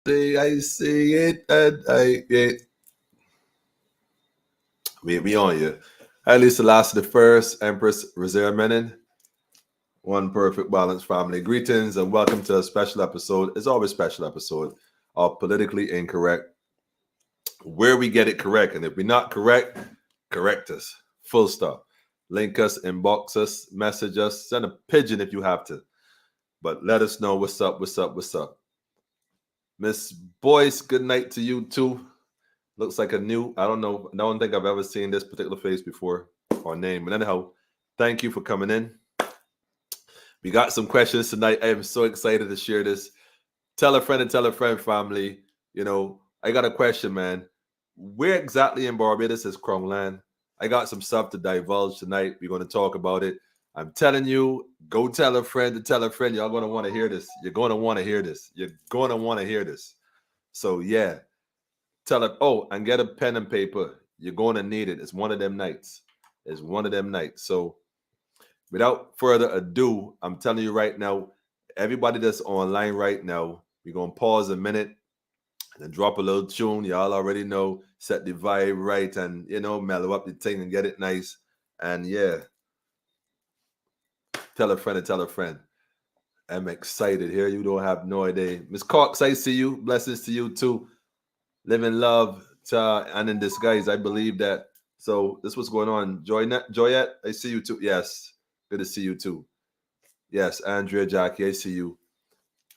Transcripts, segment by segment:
I see it, and we on you. At least the last of the first Empress Reserve Menon. One perfect balance family. Greetings and welcome to a special episode. It's always a special episode of Politically Incorrect, where we get it correct. And if we're not correct, correct us. Full stop. Link us, inbox us, message us, send a pigeon if you have to. But let us know what's up, what's up, what's up. Miss Boyce, good night to you too. Looks like a new, I don't think I've ever seen this particular face before or name. But anyhow, thank you for coming in. We got some questions tonight. I am so excited to share this. Tell a friend and tell a friend, family. You know, I got a question, man. Where exactly in Barbados is Crown Land? I got some stuff to divulge tonight. We're going to talk about it. I'm telling you, go tell a friend to tell a friend. Y'all going to want to hear this. You're going to want to hear this. You're going to want to hear this. So, yeah. Tell it, and get a pen and paper. You're going to need it. It's one of them nights. It's one of them nights. So, without further ado, I'm telling you right now, everybody that's online right now, we're going to pause a minute and then drop a little tune. Y'all already know, set the vibe right and, mellow up the thing and get it nice. And yeah, tell a friend and tell a friend. I'm excited here. You don't have no idea. Miss Cox, I see you. Blessings to you too. Live in love and in disguise. I believe that. So this was going on. Joyette, I see you too. Yes. Good to see you too. Yes, Andrea, Jackie, I see you.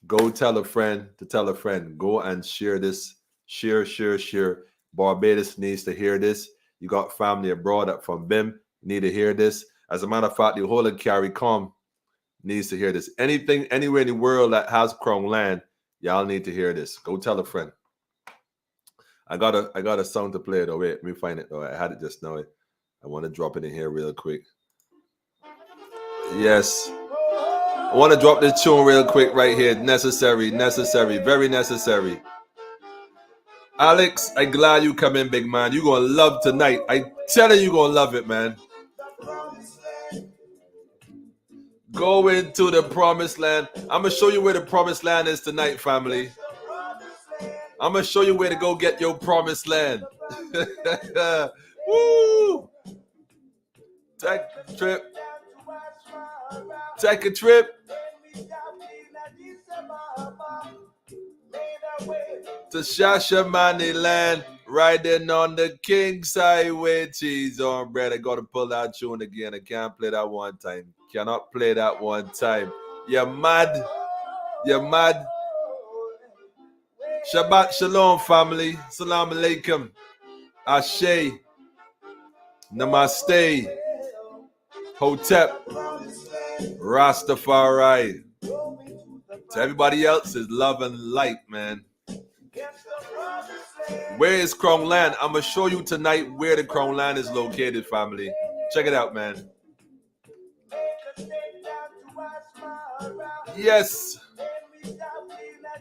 Go tell a friend to tell a friend. Go and share this. Share. Barbados needs to hear this. You got family abroad up from BIM. Need to hear this. As a matter of fact, the whole of CARICOM needs to hear this. Anything, anywhere in the world that has Crown Land, y'all need to hear this. Go tell a friend. I got a song to play though. Wait, let me find it though. I had it just now. I want to drop it in here real quick. Yes. I want to drop this tune real quick right here. Necessary, very necessary. Alex, I'm glad you come in, big man. You're going to love tonight. I tell you, you're going to love it, man. Go into the promised land. I'm going to show you where the promised land is tonight, family. I'm going to show you where to go get your promised land. Woo! Take a trip. Take a trip to Shashamane land, riding on the King's Highway. Cheese on bread. I got to pull that tune again. I can't play that one time. Cannot play that one time. You're mad. You're mad. Shabbat shalom, family. Salam alaikum. Ashe. Namaste. Hotep. Rastafari. To everybody else is love and light, man. Where is Crown Land? I'm going to show you tonight where the Crown Land is located, family. Check it out, man. Yes.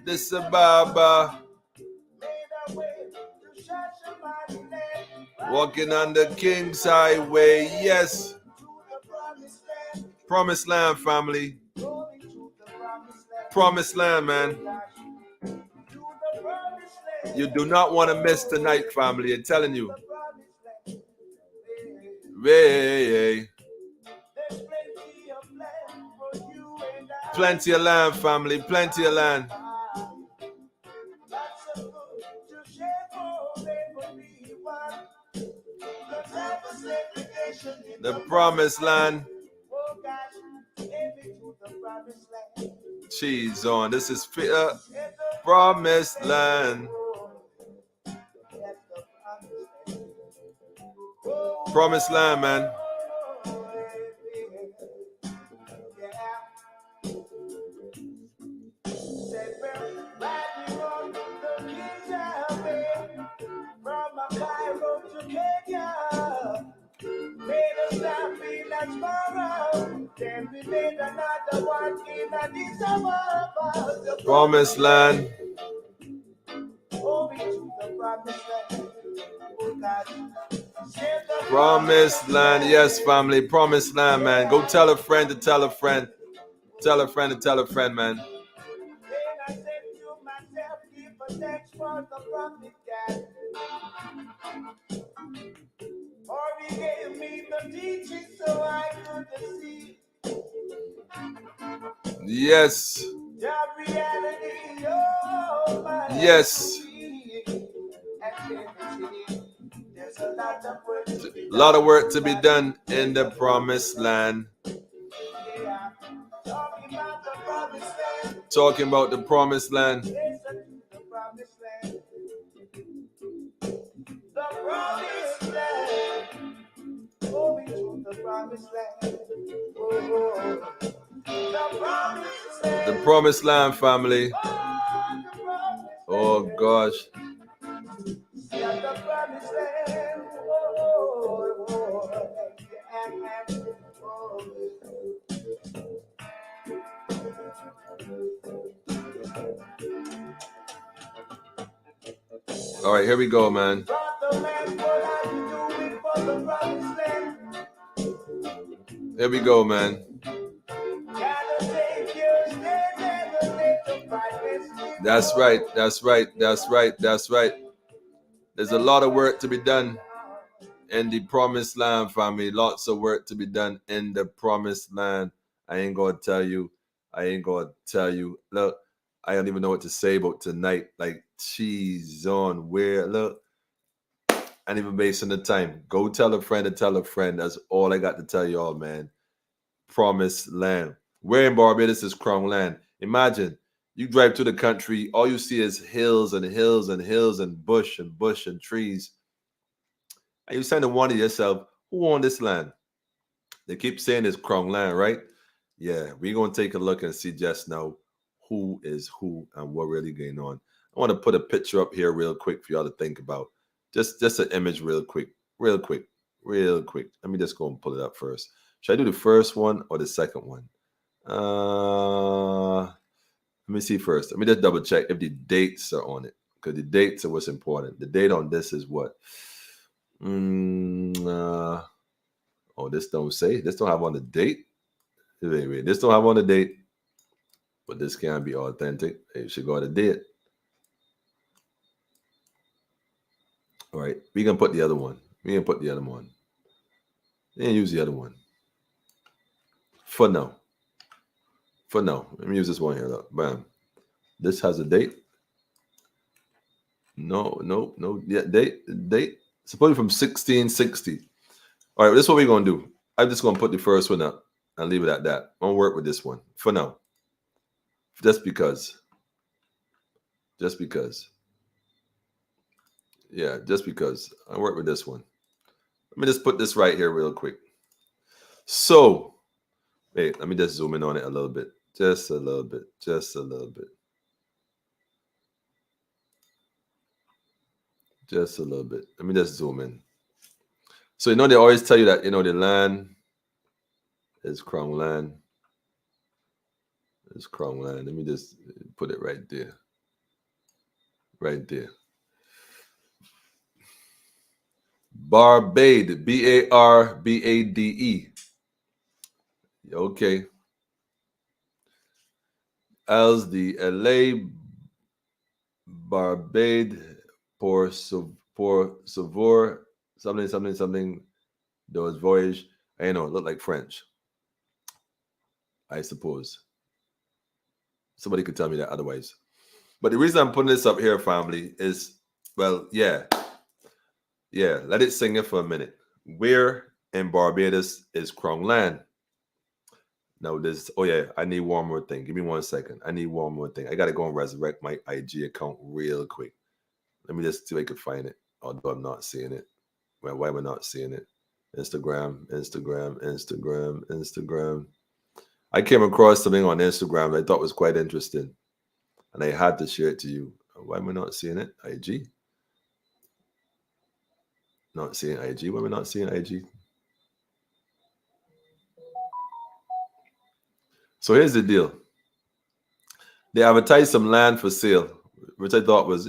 This is Baba. Walking on the King's Highway. Yes. Promised land, family. Promised land, man. You do not want to miss tonight, family. I'm telling you. Hey. Plenty of land, family. Plenty of land. The promised land. Cheese on. This is promised land. Promised land, man. Promised land. Promised land. Yes, family. Promised land, man. Go tell a friend to tell a friend. Tell a friend to tell a friend, man. But thanks for the prophet God. For he gave me the teaching so I could see. Yes. The reality of my Yes. There's a lot of work to be done. A lot of work to be done in the promised land. Yeah. Talking about the promised land. Talking about the promised land. The promised land. The promised land. Going to the promised land. Oh, the promised land. The promised land, family. Oh gosh. Yeah, the promised land. Oh, All right, here we go, man. Here we go, man. That's right. That's right. That's right. That's right. There's a lot of work to be done in the promised land, family. Lots of work to be done in the promised land. I ain't gonna tell you. Look, I don't even know what to say about tonight. Like, she's on where? Look, I ain't even wasting the time. Go tell a friend to tell a friend. That's all I got to tell y'all, man. Promised land. Where in Barbados is Crown Land? Imagine you drive to the country, all you see is hills and hills and hills and bush and trees. And you saying to wonder yourself, who own this land? They keep saying it's Crown Land, right? Yeah, we're gonna take a look and see just now who is who and what really going on. I want to put a picture up here real quick for y'all to think about. Just an image real quick. Let me just go and pull it up first. Should I do the first one or the second one? Let me see first. Let me just double check if the dates are on it, because the dates are what's important. The date on this is what? This don't say. This don't have on the date. Wait. This don't have on the date, but this can't be authentic. It should go on the date. All right, we can put the other one. We can use the other one. For now. Let me use this one here. Look. Bam. This has a date. No. Yeah, date. Supposedly from 1660. All right, this is what we're gonna do. I'm just gonna put the first one up and leave it at that. I'm gonna work with this one for now. Just because. Yeah, just because. I work with this one. Let me just put this right here real quick. So, wait, let me just zoom in on it a little bit. Just a little bit. Let me just zoom in. So, they always tell you that, the land is Crown Land. It's Crown Land. Let me just put it right there. Barbados, Barbade. Okay. As the LA Barbade pour savoir something. Those voyage. I know, it looked like French. I suppose. Somebody could tell me that otherwise. But the reason I'm putting this up here, family, is, well, yeah, let it sing it for a minute. Where in Barbados is Crown Land? Now I need one more thing. Give me 1 second. I need one more thing. I got to go and resurrect my IG account real quick. Let me just see if I can find it, although I'm not seeing it. Why am I not seeing it? Instagram. I came across something on Instagram that I thought was quite interesting, and I had to share it to you. Why am I not seeing it? IG? Not seeing IG? Why am I not seeing IG? So here's the deal. They advertised some land for sale, which I thought was,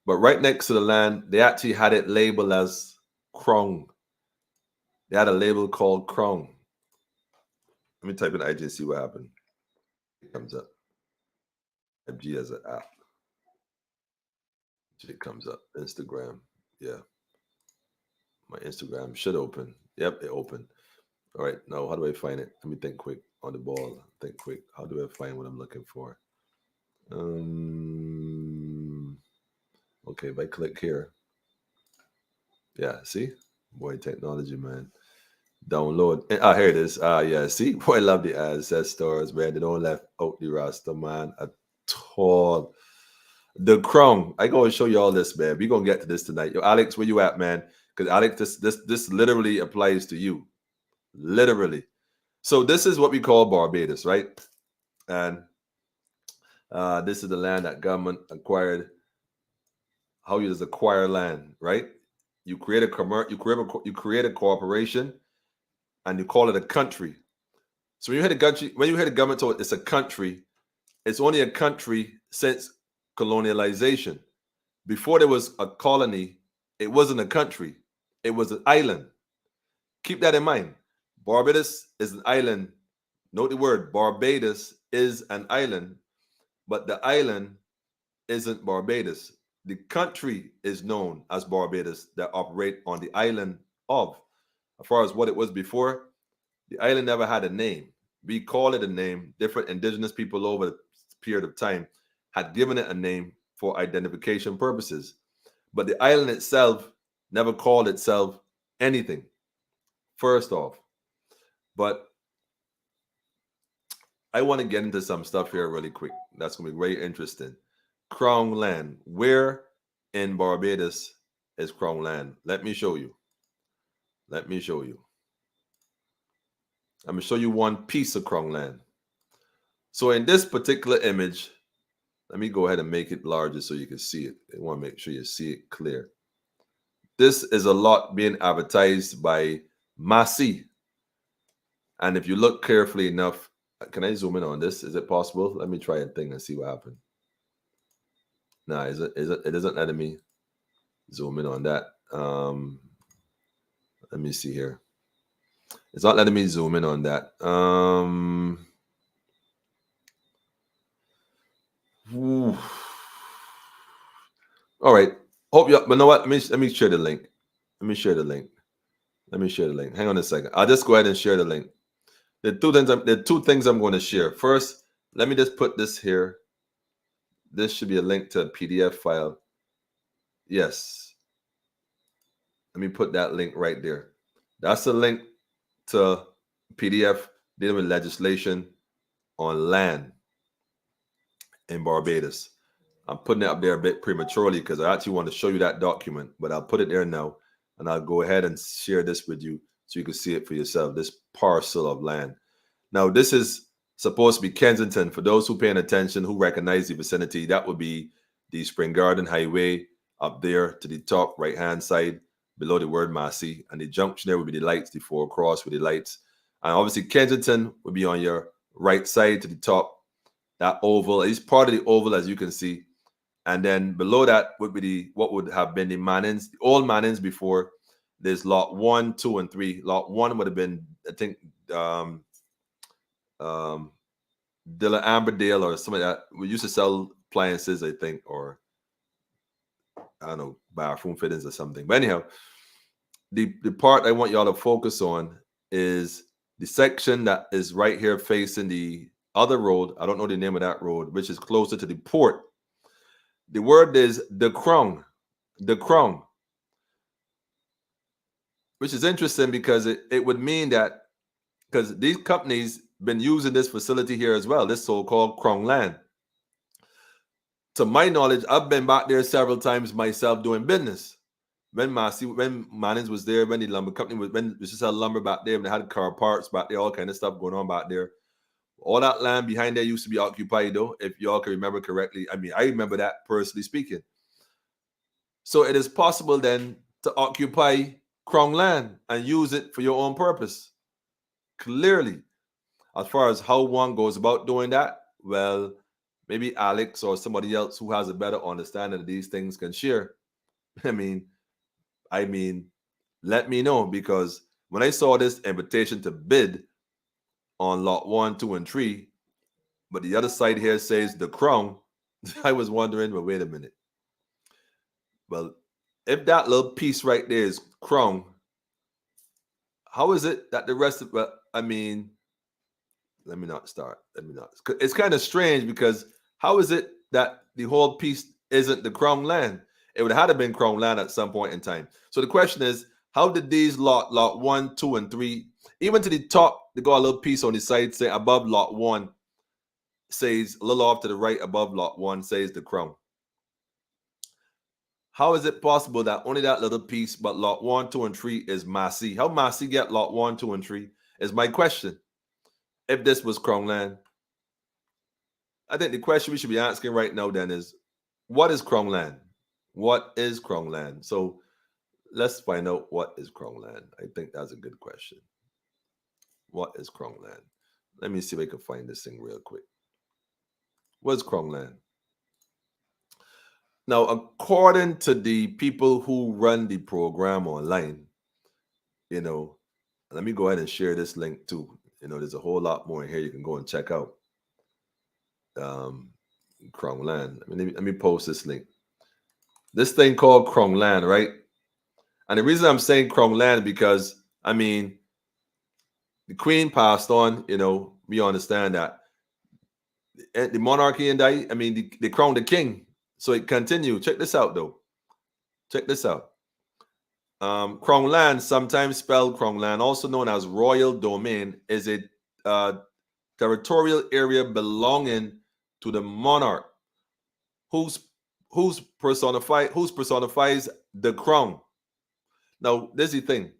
but right next to the land, they actually had it labeled as Crown. They had a label called Crown. Let me type in IG and see what happened. It comes up. IG as an app. Shit comes up. Instagram. Yeah. My Instagram should open. Yep, it opened. All right. Now, how do I find it? Let me think quick on the ball. Think quick. How do I find what I'm looking for? Um. Okay, if I click here, yeah. See, boy, technology, man. Download. Here it is. Yeah. See, boy, I love the ancestors, man. They don't left out the Rasta man at all. The crown. I go and show you all this, man. We gonna get to this tonight. Yo, Alex, where you at, man? Because Alex, this literally applies to you. Literally. So this is what we call Barbados, right? And this is the land that government acquired. How you just acquire land, right? You create you create a corporation, and you call it a country. So when you hear the country, when you hear the government told it's a country, it's only a country since colonialization. Before there was a colony, it wasn't a country, it was an island. Keep that in mind. Barbados is an island. Note the word Barbados is an island, but the island isn't Barbados. The country is known as Barbados that operate on the island of. As far as what it was before, the island never had a name. We call it a name. Different indigenous people over the period of time had given it a name for identification purposes. But the island itself never called itself anything, first off. But I want to get into some stuff here really quick. That's going to be very interesting. Crown land. Where in Barbados is Crown land? Let me show you. Let me show you. I'm going to show you one piece of Crown land. So in this particular image, let me go ahead and make it larger so you can see it. I want to make sure you see it clear. This is a lot being advertised by Massey. And if you look carefully enough, can I zoom in on this? Is it possible? Let me try a thing and see what happens. Nah, it isn't letting me zoom in on that. Let me see here. It's not letting me zoom in on that. All right. Hope you. But you know what? Let me share the link. Let me share the link. Let me share the link. Hang on a second. I'll just go ahead and share the link. The two things I'm going to share. First, let me just put this here. This should be a link to a PDF file. Yes. Let me put that link right there. That's a link to PDF dealing with legislation on land in Barbados. I'm putting it up there a bit prematurely because I actually want to show you that document, but I'll put it there now, and I'll go ahead and share this with you so you can see it for yourself, this parcel of land. Now, this is supposed to be Kensington. For those who paying attention, who recognize the vicinity, that would be the Spring Garden Highway up there to the top right-hand side below the word Massey, and the junction there would be the lights, the four cross with the lights. And obviously Kensington would be on your right side to the top. That oval is part of the oval, as you can see. And then below that would be what would have been the Mannings, the old Mannings before. There's lot 1, 2, and 3. Lot 1 would have been, I think, Dilla Amberdale or something like that. We used to sell appliances, I think, or I don't know, bathroom fittings or something. But anyhow, the part I want y'all to focus on is the section that is right here facing the other road. I don't know the name of that road, which is closer to the port. The word is the crown, which is interesting because it would mean that because these companies been using this facility here as well, this so-called crown land. To my knowledge, I've been back there several times myself doing business. When Mannings was there, when the lumber company was, when we used to sell lumber back there, when they had car parts back there, all kind of stuff going on back there. All that land behind there used to be occupied, though, if y'all can remember correctly. I mean, I remember that personally speaking. So it is possible then to occupy Crown land and use it for your own purpose. Clearly, as far as how one goes about doing that, well, maybe Alex or somebody else who has a better understanding of these things can share. I mean, let me know, because when I saw this invitation to bid on lot 1, 2, and 3, but the other side here says the crown, I was wondering, well, wait a minute. Well, if that little piece right there is crown, how is it that the rest of, well, I mean, let me not start. Let me not. It's kind of strange because how is it that the whole piece isn't the crown land? It would have had to been crown land at some point in time. So the question is, how did these lot 1, 2, and 3, even to the top, they got a little piece on the side say above lot 1 says a little off to the right above lot 1 says the crown. How is it possible that only that little piece, but lot 1, 2, and 3 is Massey? How Massey get lot 1, 2, and 3 is my question. If this was crown land, I think the question we should be asking right now then is, what is crown land? What is crown land? So let's find out what is crown land. I think that's a good question. What is crown land? Let me see if I can find this thing real quick. What is crown land? Now, according to the people who run the program online, let me go ahead and share this link too. There's a whole lot more in here you can go and check out. Crown land. Let me post this link. This thing called crown land, right? And the reason I'm saying crown land because the queen passed on. We understand that the monarchy and they crowned the king, so it continued. Check this out, though. Check this out. Crown land, sometimes spelled crown land, also known as royal domain, is a territorial area belonging to the monarch, whose personifies the crown. Now, this is the thing.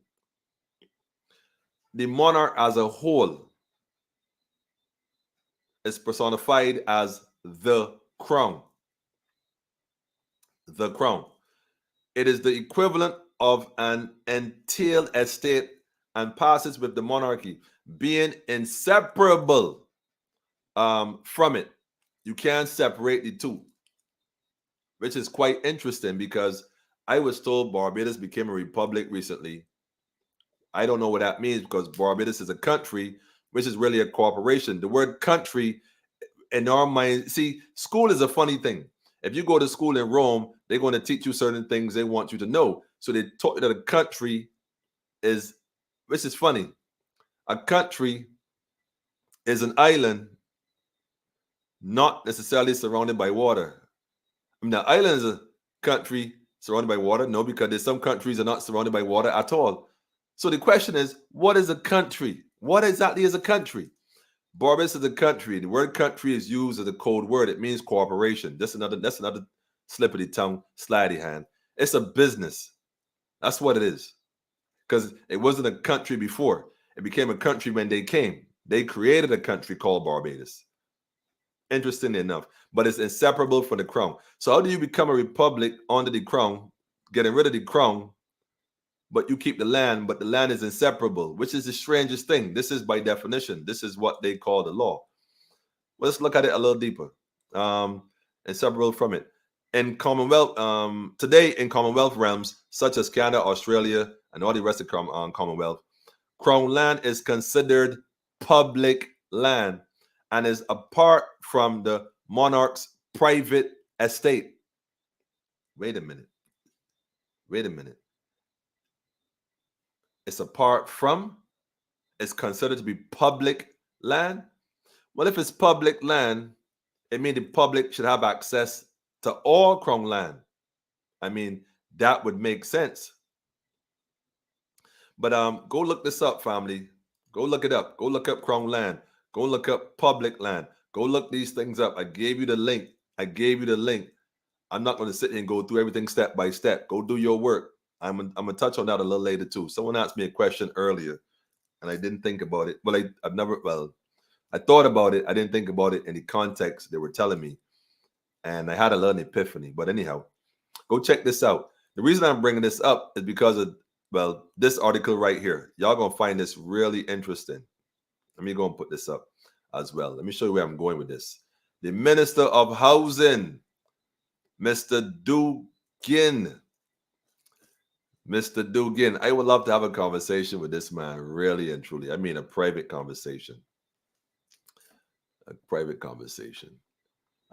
The monarch as a whole is personified as the crown. The crown. It is the equivalent of an entailed estate and passes with the monarchy, being inseparable from it. You can't separate the two, which is quite interesting because I was told Barbados became a republic recently. I don't know what that means because Barbados is a country, which is really a corporation. The word country in our mind, see, school is a funny thing. If you go to school in Rome, they're going to teach you certain things they want you to know. So they taught you that a country is, which is funny. A country is an island not necessarily surrounded by water. The island is a country surrounded by water. No, because there's some countries are not surrounded by water at all. So the question is, what is a country? What exactly is a country? Barbados is a country. The word country is used as a code word. It means corporation. That's another slip of the tongue, slidey hand. It's a business. That's what it is. Because it wasn't a country before. It became a country when they came. They created a country called Barbados. Interesting enough. But it's inseparable from the crown. So how do you become a republic under the crown, getting rid of the crown, but you keep the land, but the land is inseparable, which is the strangest thing. This is by definition. This is what they call the law. Well, let's look at it a little deeper. Inseparable from it. In Commonwealth, today in Commonwealth realms, such as Canada, Australia, and all the rest of Commonwealth, crown land is considered public land and is apart from the monarch's private estate. Wait a minute. It's apart from, it's considered to be public land. Well, if it's public land, it means the public should have access to all crown land. That would make sense. But go look this up, family. Go look it up. Go look up crown land. Go look up public land. Go look these things up. I gave you the link. I'm not going to sit here and go through everything step by step. Go do your work. I'm going to touch on that a little later too. Someone asked me a question earlier, and I didn't think about it. Well, I thought about it. I didn't think about it in the context they were telling me. And I had a little epiphany. But anyhow, go check this out. The reason I'm bringing this up is because of, this article right here. Y'all going to find this really interesting. Let me go and put this up as well. Let me show you where I'm going with this. The Minister of Housing, Mr. Dugin. Mr. Dugin, I would love to have a conversation with this man, really and truly. A private conversation. A private conversation.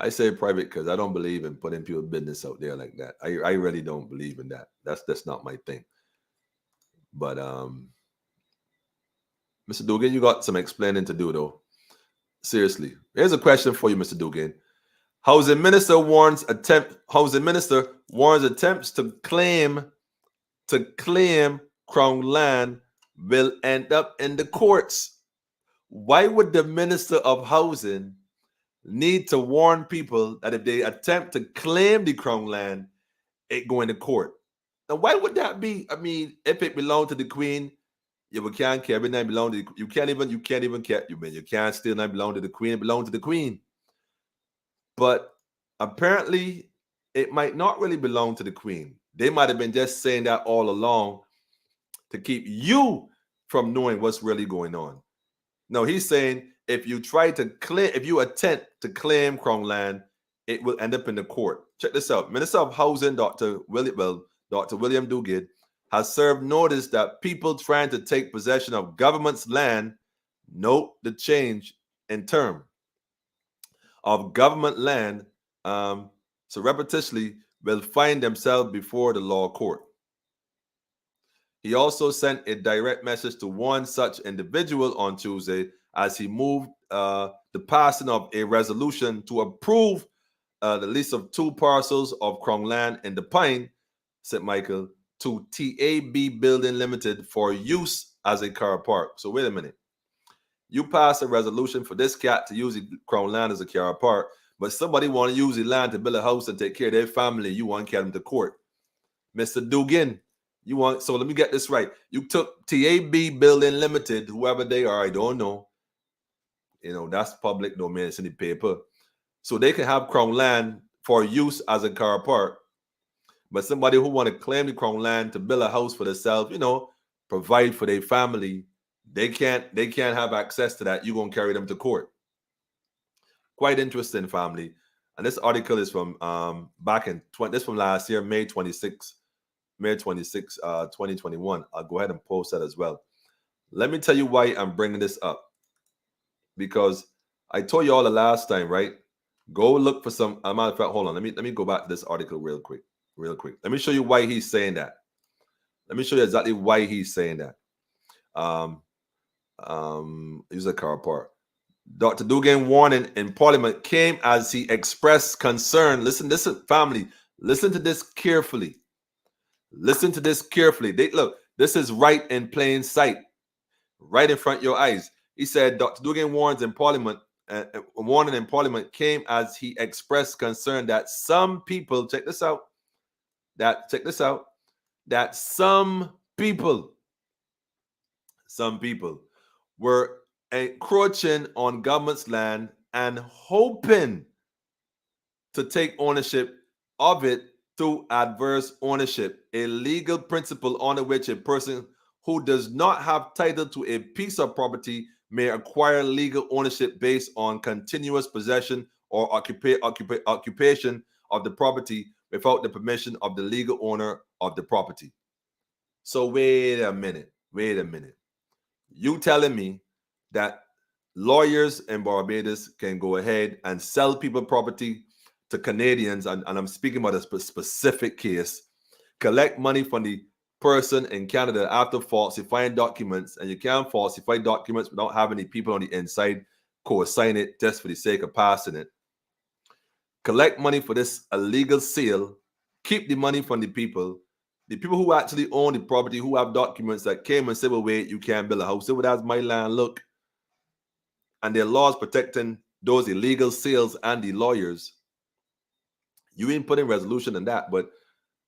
I say private because I don't believe in putting people's business out there like that. I really don't believe in that. That's not my thing. But Mr. Dugan, you got some explaining to do though. Seriously. Here's a question for you, Mr. Dugan. Housing Minister warns attempts to claim Crown land will end up in the courts. Why would the Minister of Housing need to warn people that if they attempt to claim the Crown land, it go into court? Now, why would that be? I mean, if it belonged to the Queen, you can't care. Everything belong to the, you can't even care. You can't still not belong to the Queen. It belongs to the Queen. But apparently, it might not really belong to the Queen. They might have been just saying that all along to keep you from knowing what's really going on. No, he's saying if you attempt to claim Crown land, it will end up in the court. Check this out. Minister of Housing, Dr. William Duguid, has served notice that people trying to take possession of government's land, note the change in term, of government land, surreptitiously will find themselves before the law court. He also sent a direct message to one such individual on Tuesday as he moved the passing of a resolution to approve the lease of 2 parcels of Crown land in the Pine, St. Michael, to TAB Building Limited for use as a car park. So wait a minute. You pass a resolution for this cat to use the Crown land as a car park, but somebody want to use the land to build a house and take care of their family. You want to get them to court. Mr. Dugan, so let me get this right. You took TAB Building Limited, whoever they are, I don't know. That's public domain, it's in the paper. So they can have Crown land for use as a car park. But somebody who want to claim the Crown land to build a house for themselves, provide for their family, they can't have access to that. You're going to carry them to court. Quite interesting, family. And this article is from this from last year, May 26, 2021. I'll go ahead and post that as well. Let me tell you why I'm bringing this up. Because I told you all the last time, right? Go look for some. Matter of fact, hold on. Let me go back to this article real quick. Let me show you why he's saying that. Let me show you exactly why he's saying that. Use a car park. Dr. Dugan warning in Parliament came as he expressed concern. Listen, family. Listen to this carefully. Look, this is right in plain sight, right in front of your eyes. He said, Dr. Dugan warning in Parliament came as he expressed concern that some people, check this out, that some people were encroaching on government's land and hoping to take ownership of it through adverse ownership, a legal principle under which a person who does not have title to a piece of property may acquire legal ownership based on continuous possession or occupation of the property without the permission of the legal owner of the property. So wait a minute. You telling me that lawyers in Barbados can go ahead and sell people property to Canadians, and I'm speaking about a specific case, collect money from the person in Canada after falsifying documents, and you can't falsify documents without having the people on the inside co-sign it just for the sake of passing it. Collect money for this illegal sale, keep the money from the people who actually own the property, who have documents that came and said, well, wait, you can't build a house. So that's my land, look. And there are laws protecting those illegal sales and the lawyers. You ain't putting resolution in that, but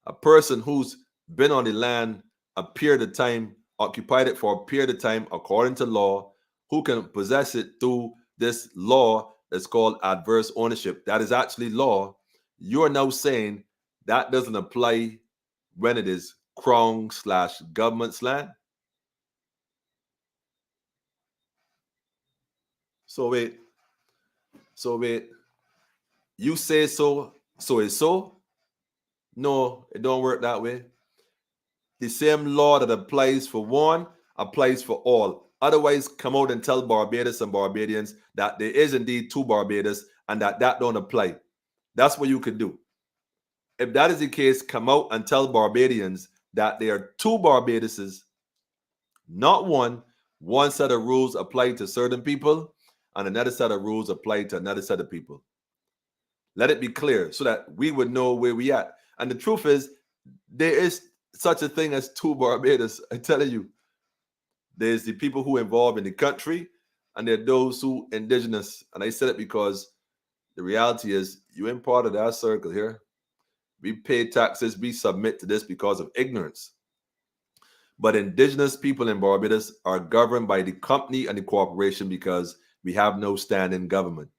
a person who's been on the land a period of time, occupied it for a period of time according to law, who can possess it through this law that's called adverse ownership. That is actually law. You're now saying that doesn't apply when it is Crown/government's land. So wait. You say so it's so? No, it don't work that way. The same law that applies for one applies for all. Otherwise, come out and tell Barbados and Barbadians that there is indeed 2 Barbados and that don't apply. That's what you could do. If that is the case, come out and tell Barbadians that there are two Barbaduses, not one. One set of rules apply to certain people, and another set of rules apply to another set of people. Let it be clear so that we would know where we at. And the truth is, there is such a thing as two Barbados. I'm telling you, there's the people who are involved in the country, and there are those who indigenous. And I said it because the reality is, you ain't part of that circle here. We pay taxes, we submit to this because of ignorance. But indigenous people in Barbados are governed by the company and the corporation because we have no standing government.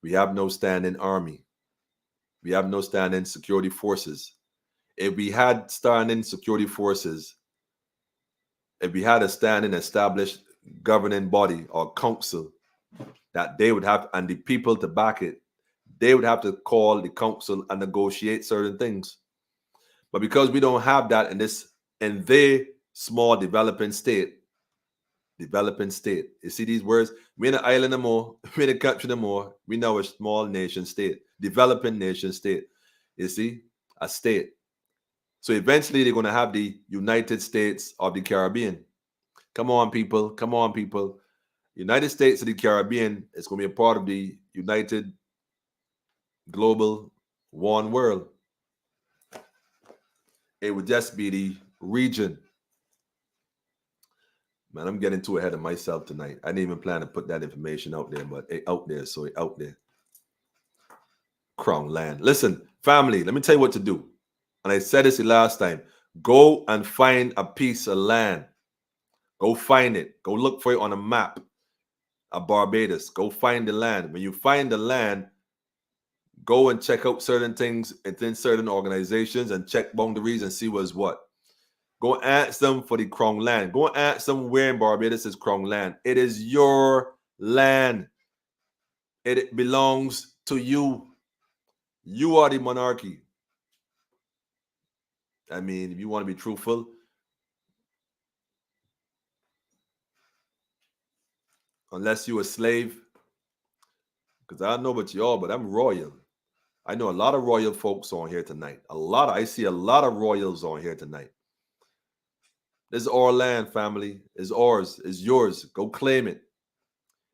We have no standing army. We have no standing security forces. If we had standing security forces, if we had a standing established governing body or council that they would have, and the people to back it, they would have to call the council and negotiate certain things. But because we don't have that in their small developing state, you see these words? We're in an island no more, we're in a country no more, we know a small nation state, developing nation state. You see, a state. So eventually they're going to have the United States of the Caribbean. Come on, people. Come on, people. United States of the Caribbean is going to be a part of the United Global One World. It would just be the region. Man, I'm getting too ahead of myself tonight. I didn't even plan to put that information out there, but it out there, so it out there. Crown land. Listen, family, let me tell you what to do. And I said this the last time. Go and find a piece of land. Go find it. Go look for it on a map of Barbados. Go find the land. When you find the land, go and check out certain things within certain organizations and check boundaries and see what's what. Go ask them for the Crown land. Go ask them where in Barbados is Crown land. It is your land. It belongs to you. You are the monarchy. I mean, if you want to be truthful, unless you're a slave, because I don't know about y'all, but I'm royal. I know a lot of royal folks on here tonight. I see a lot of royals on here tonight. This is our land, family. It's ours. It's yours. Go claim it.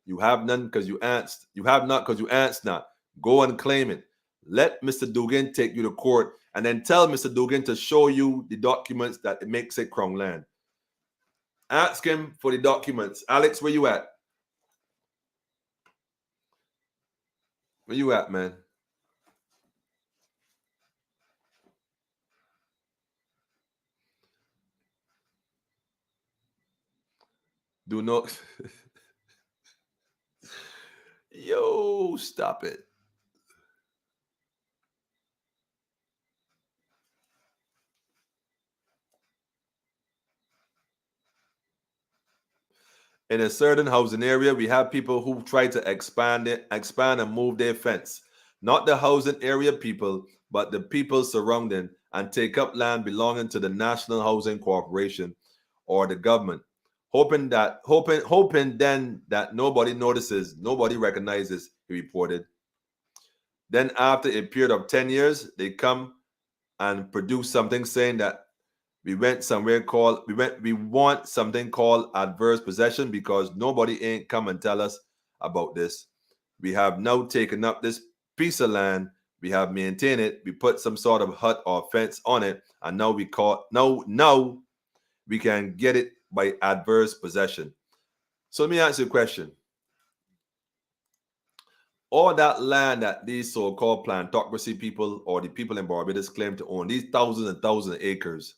You have none because you asked. You have not because you asked not. Go and claim it. Let Mr. Dugan take you to court and then tell Mr. Dugan to show you the documents that it makes it Crown land. Ask him for the documents. Alex, where you at? Where you at, man? Do not. Yo, stop it. In a certain housing area, we have people who try to expand and move their fence. Not the housing area people, but the people surrounding and take up land belonging to the National Housing Corporation or the government, hoping then that nobody notices, nobody recognizes, he reported. Then after a period of 10 years, they come and produce something saying that we want something called adverse possession because nobody ain't come and tell us about this. We have now taken up this piece of land. We have maintained it. We put some sort of hut or fence on it, and now we can get it by adverse possession. So let me ask you a question. All that land that these so-called plantocracy people or the people in Barbados claim to own, these thousands and thousands of acres,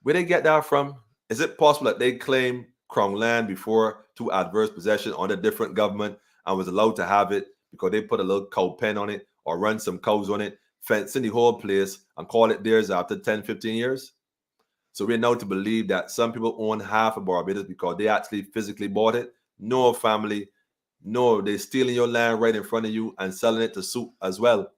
where they get that from? Is it possible that they claim Crown land before to adverse possession under different government and was allowed to have it because they put a little cow pen on it or run some cows on it, fencing the whole place and call it theirs after 10, 15 years? So we're now to believe that some people own half of Barbados because they actually physically bought it? No, family. No, they're stealing your land right in front of you and selling it to suit as well.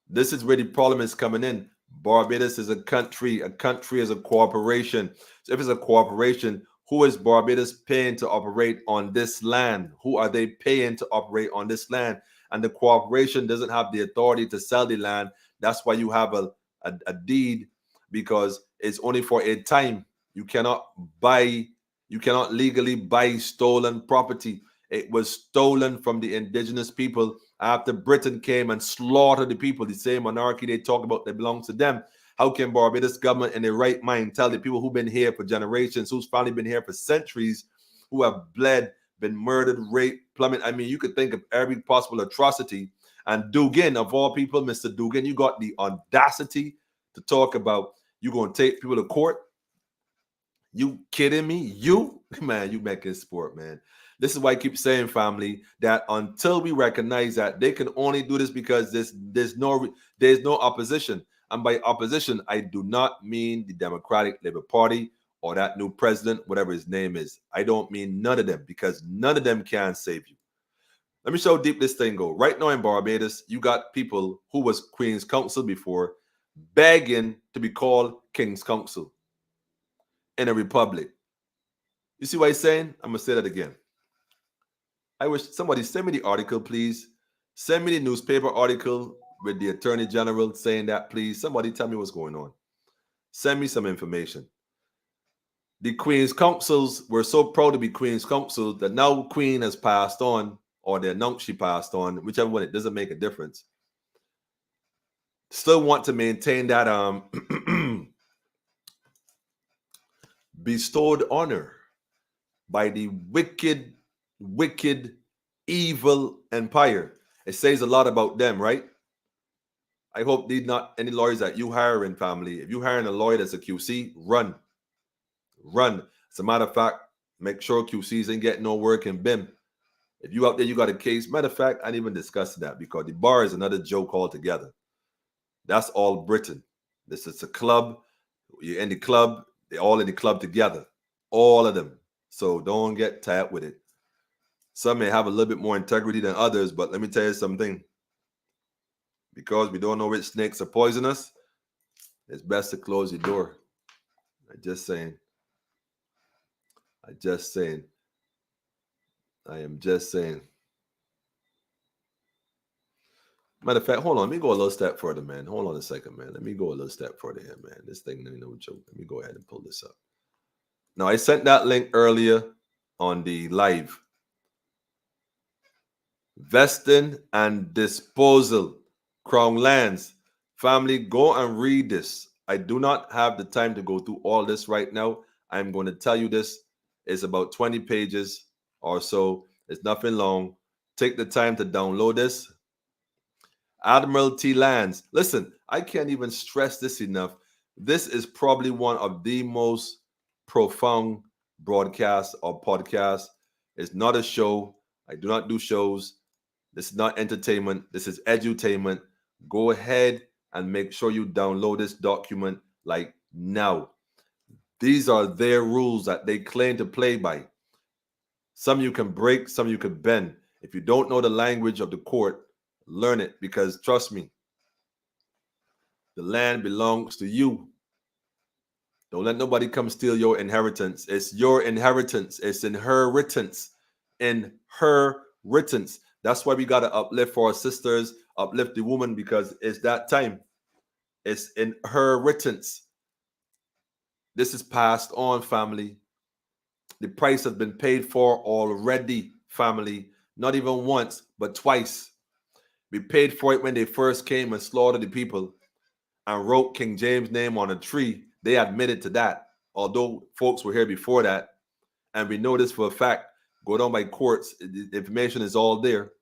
This is where the problem is coming in. Barbados is a country is a corporation. So if it's a corporation, Who is Barbados paying to operate on this land? Who are they paying to operate on this land? And the corporation doesn't have the authority to sell the land. That's why you have a deed, because it's only for a time. You cannot buy, you cannot legally buy stolen property. It was stolen from the indigenous people after Britain came and slaughtered the people. The same monarchy they talk about that belongs to them. How can Barbados government in their right mind tell the people who've been here for generations, who's finally been here for centuries, who have bled, been murdered, raped, plummeted? I mean, you could think of every possible atrocity. And Dugan, of all people, Mr. Dugan, you got the audacity to talk about you going to take people to court? You kidding me? You? Man, you making sport, man. This is why I keep saying, family, that until we recognize that they can only do this because there's no opposition. And by opposition, I do not mean the Democratic Labour Party or that new president, whatever his name is. I don't mean none of them, because none of them can save you. Let me show how deep this thing go. Right now in Barbados, you got people who was Queen's Counsel before begging to be called King's Counsel in a republic. You see what he's saying? I'm going to say that again. I wish somebody send me the article, please. Send me the newspaper article with the Attorney General saying that, please. Somebody tell me what's going on. Send me some information. The Queen's Counsels were so proud to be Queen's Counsel that now Queen has passed on, or they announced she passed on, whichever one, it doesn't make a difference. Still want to maintain that bestowed honor by the wicked, evil empire. It says a lot about them, right? I hope these not any lawyers that you hiring, family. If you hiring a lawyer that's a QC, run. As a matter of fact, make sure QCs ain't getting no work in BIM. If you out there, you got a case. Matter of fact, I didn't even discuss that because the bar is another joke altogether. That's all Britain. This is a club. You're in the club. They're all in the club together. All of them. So don't get tight with it. Some may have a little bit more integrity than others, but let me tell you something. Because we don't know which snakes are poisonous, it's best to close your door. I'm just saying. I am just saying. Matter of fact, hold on. Let me go a little step further, man. Hold on a second, man. Let me go a little step further here, man. This thing, no joke. Let me go ahead and pull this up. Now, I sent that link earlier on the live. Vesting and disposal. Crown lands. Family, go and read this. I do not have the time to go through all this right now. I'm going to tell you this. It's about 20 pages or so. It's nothing long. Take the time to download this. Admiralty lands. Listen, I can't even stress this enough. This is probably one of the most profound broadcasts or podcasts. It's not a show. I do not do shows. This is not entertainment. This is edutainment. Go ahead and make sure you download this document like now. These are their rules that they claim to play by. Some you can break, some you can bend. If you don't know the language of the court, learn it, because trust me, the land belongs to you. Don't let nobody come steal your inheritance. It's your inheritance. It's inheritance. Inheritance. That's why we got to uplift for our sisters, uplift the woman, because it's that time. It's inheritance. This is passed on, family. The price has been paid for already, family. Not even once, but twice. We paid for it when they first came and slaughtered the people and wrote King James' name on a tree. They admitted to that, although folks were here before that. And we know this for a fact. Go down by courts. The information is all there,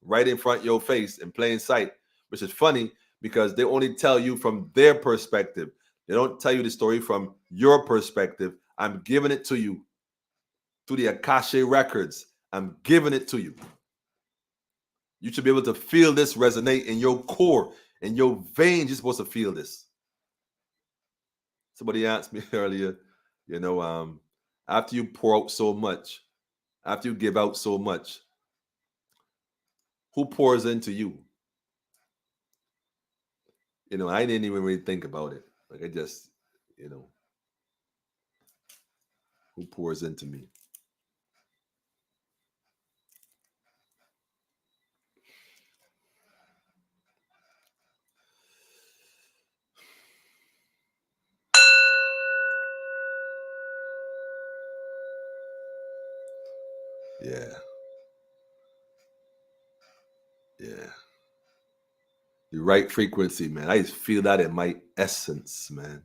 right in front of your face in plain sight, which is funny because they only tell you from their perspective. They don't tell you the story from your perspective. I'm giving it to you through the Akashe records. I'm giving it to you. You should be able to feel this resonate in your core, in your veins. You're supposed to feel this. Somebody asked me earlier, after you pour out so much, after you give out so much, who pours into you? I didn't even really think about it. Like I just, who pours into me. Yeah. Yeah. The right frequency, man. I just feel that in my essence, man.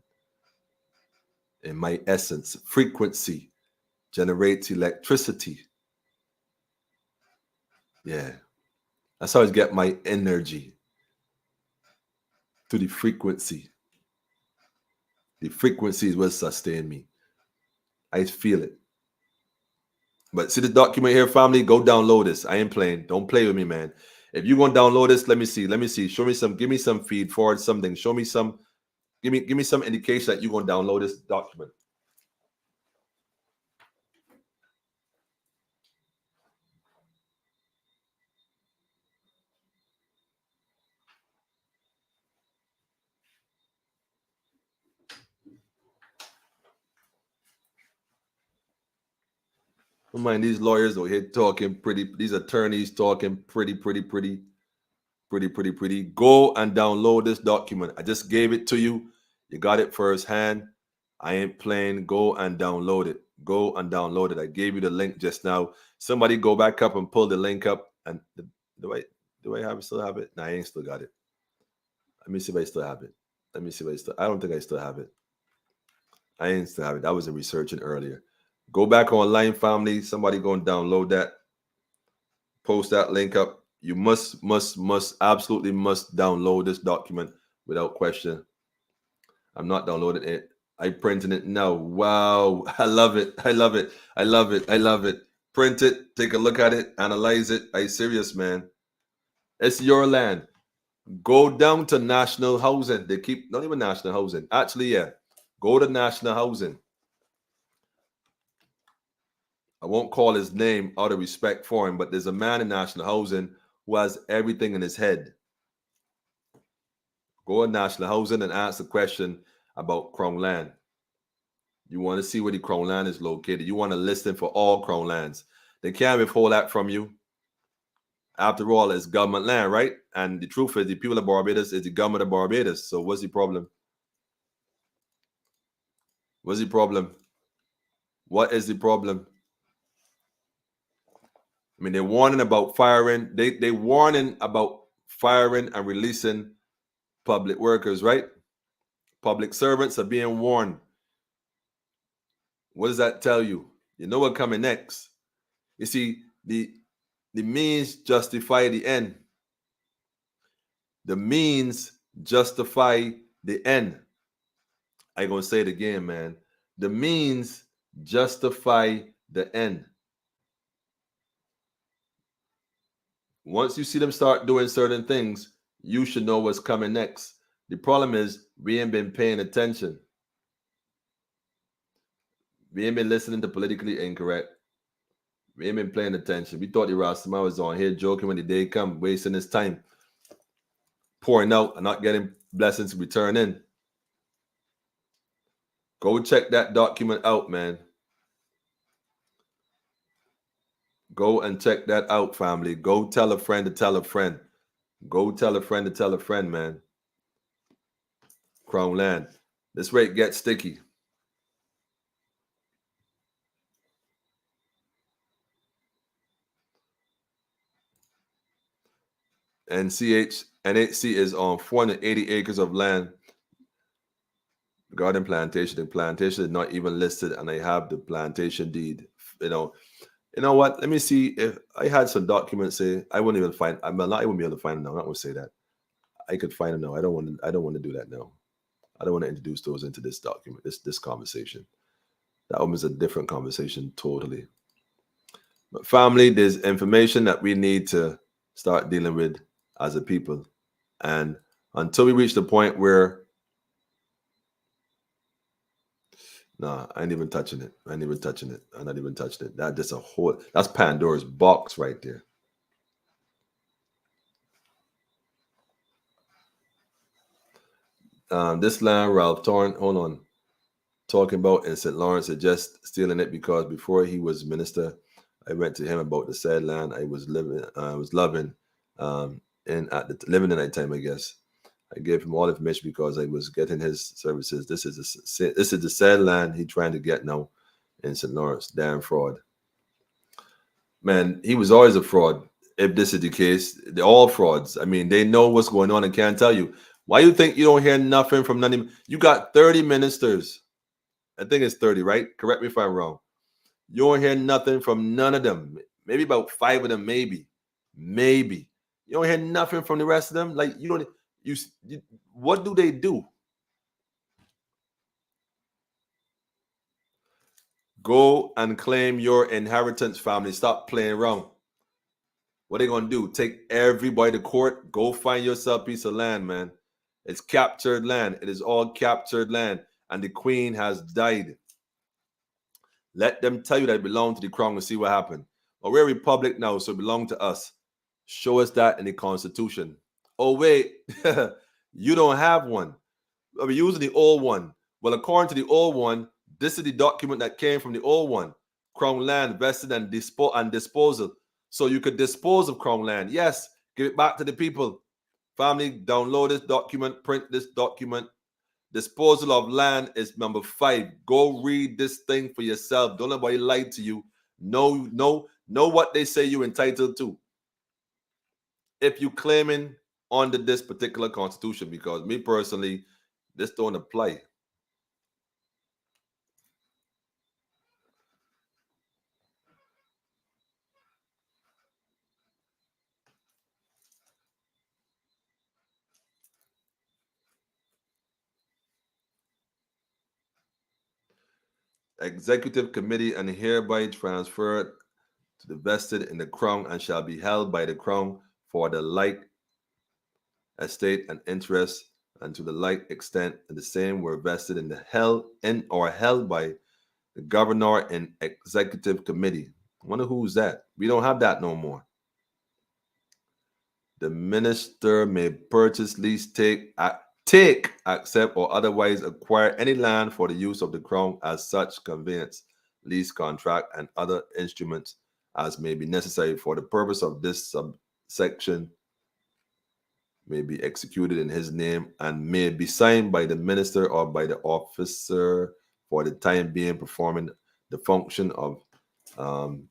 In my essence. Frequency generates electricity. Yeah. That's how I get my energy to the frequency. The frequency is what sustain me. I just feel it. But see the document here, family? Go download this. I ain't playing. Don't play with me, man. If you gonna download this, let me see. Let me see. Show me some. Give me some feed. Forward something. Show me some. Give me some indication that you're gonna download this document. Don't mind these lawyers over here talking pretty. These attorneys talking pretty. Go and download this document. I just gave it to you. You got it firsthand. I ain't playing. Go and download it. Go and download it. I gave you the link just now. Somebody go back up and pull the link up. And do I still have it? Nah, I ain't still got it. Let me see if I still have it. Let me see if I still. I don't think I still have it. I ain't still have it. I wasn't researching earlier. Go back online, family. Somebody go and download that. Post that link up. You absolutely must download this document without question. I'm not downloading it. I'm printing it now. Wow. I love it. I love it. I love it. I love it. Print it. Take a look at it. Analyze it. Are you serious, man? It's your land. Go down to national housing. They keep, not even national housing. Actually, yeah. Go to national housing. I won't call his name out of respect for him, but there's a man in national housing who has everything in his head. Go to national housing and ask the question about Crown land. You want to see where the Crown land is located. You want to listen for all Crown lands. They can't withhold that from you. After all, it's government land, right? And the truth is, the people of Barbados is the government of Barbados. So what's the problem? What's the problem? What is the problem? I mean, they're warning about firing. They warning about firing and releasing public workers, right? Public servants are being warned. What does that tell you? You know what coming next. You see, the means justify the end. The means justify the end. I gonna say it again, man. The means justify the end. Once you see them start doing certain things, you should know what's coming next. The problem is we ain't been paying attention. We ain't been listening to politically incorrect. We ain't been paying attention. We thought the Rastaman was on here joking when the day come, wasting his time, pouring out and not getting blessings to return in. Go check that document out, man. Go and check that out, family. Go tell a friend to tell a friend. Go tell a friend to tell a friend, man. Crown land. This rate gets sticky. NHC is on 480 acres of land. Garden plantation. The plantation is not even listed, and I have the plantation deed. You know what? Let me see if I had some documents. Say I wouldn't even find. I'm not even be able to find them now. I'm not going to say that. I could find them now. I don't want to. I don't want to do that now. I don't want to introduce those into this document. This conversation. That opens a different conversation totally. But family, there's information that we need to start dealing with as a people, and until we reach the point where nah, I ain't even touching it. I ain't even touching it. I'm not even touching it. That's Pandora's box right there. This land, Ralph Torn, hold on. talking about in St. Lawrence are just stealing it because before he was minister, I went to him about the said land I was loving, in at the living in that time, I guess. I gave him all information because I was getting his services. This is the said land he trying to get now in St. Lawrence. Damn fraud. Man, he was always a fraud. If this is the case, they're all frauds. I mean, they know what's going on and can't tell you. Why you think you don't hear nothing from none of them? You got 30 ministers. I think it's 30, right? Correct me if I'm wrong. You don't hear nothing from none of them. Maybe about 5 of them, maybe. Maybe. You don't hear nothing from the rest of them. Like you don't you what do they do? Go and claim your inheritance, family. Stop playing around. What are they gonna do? Take everybody to court? Go find yourself a piece of land, man. It's captured land. It is all captured land. And the queen has died. Let them tell you that it belonged to the crown and see what happened. Well, we're a republic now, so it belongs to us. Show us that in the Constitution. Oh, wait, you don't have one. We're using the old one. Well, according to the old one, this is the document that came from the old one. Crown land vested and disposal. So you could dispose of crown land. Yes, give it back to the people. Family, download this document, print this document. Disposal of land is number 5. Go read this thing for yourself. Don't let nobody lie to you. Know what they say you're entitled to. If you claiming under this particular constitution, because me personally, this don't apply. Executive committee and hereby transferred to the vested in the crown and shall be held by the crown for the like estate and interest and to the like extent and the same were vested in the held in or held by the governor and executive committee. I wonder who's that. We don't have that no more. The minister may purchase, lease, take, accept, or otherwise acquire any land for the use of the crown as such conveyance, lease, contract, and other instruments as may be necessary for the purpose of this subsection may be executed in his name and may be signed by the minister or by the officer for the time being performing the function of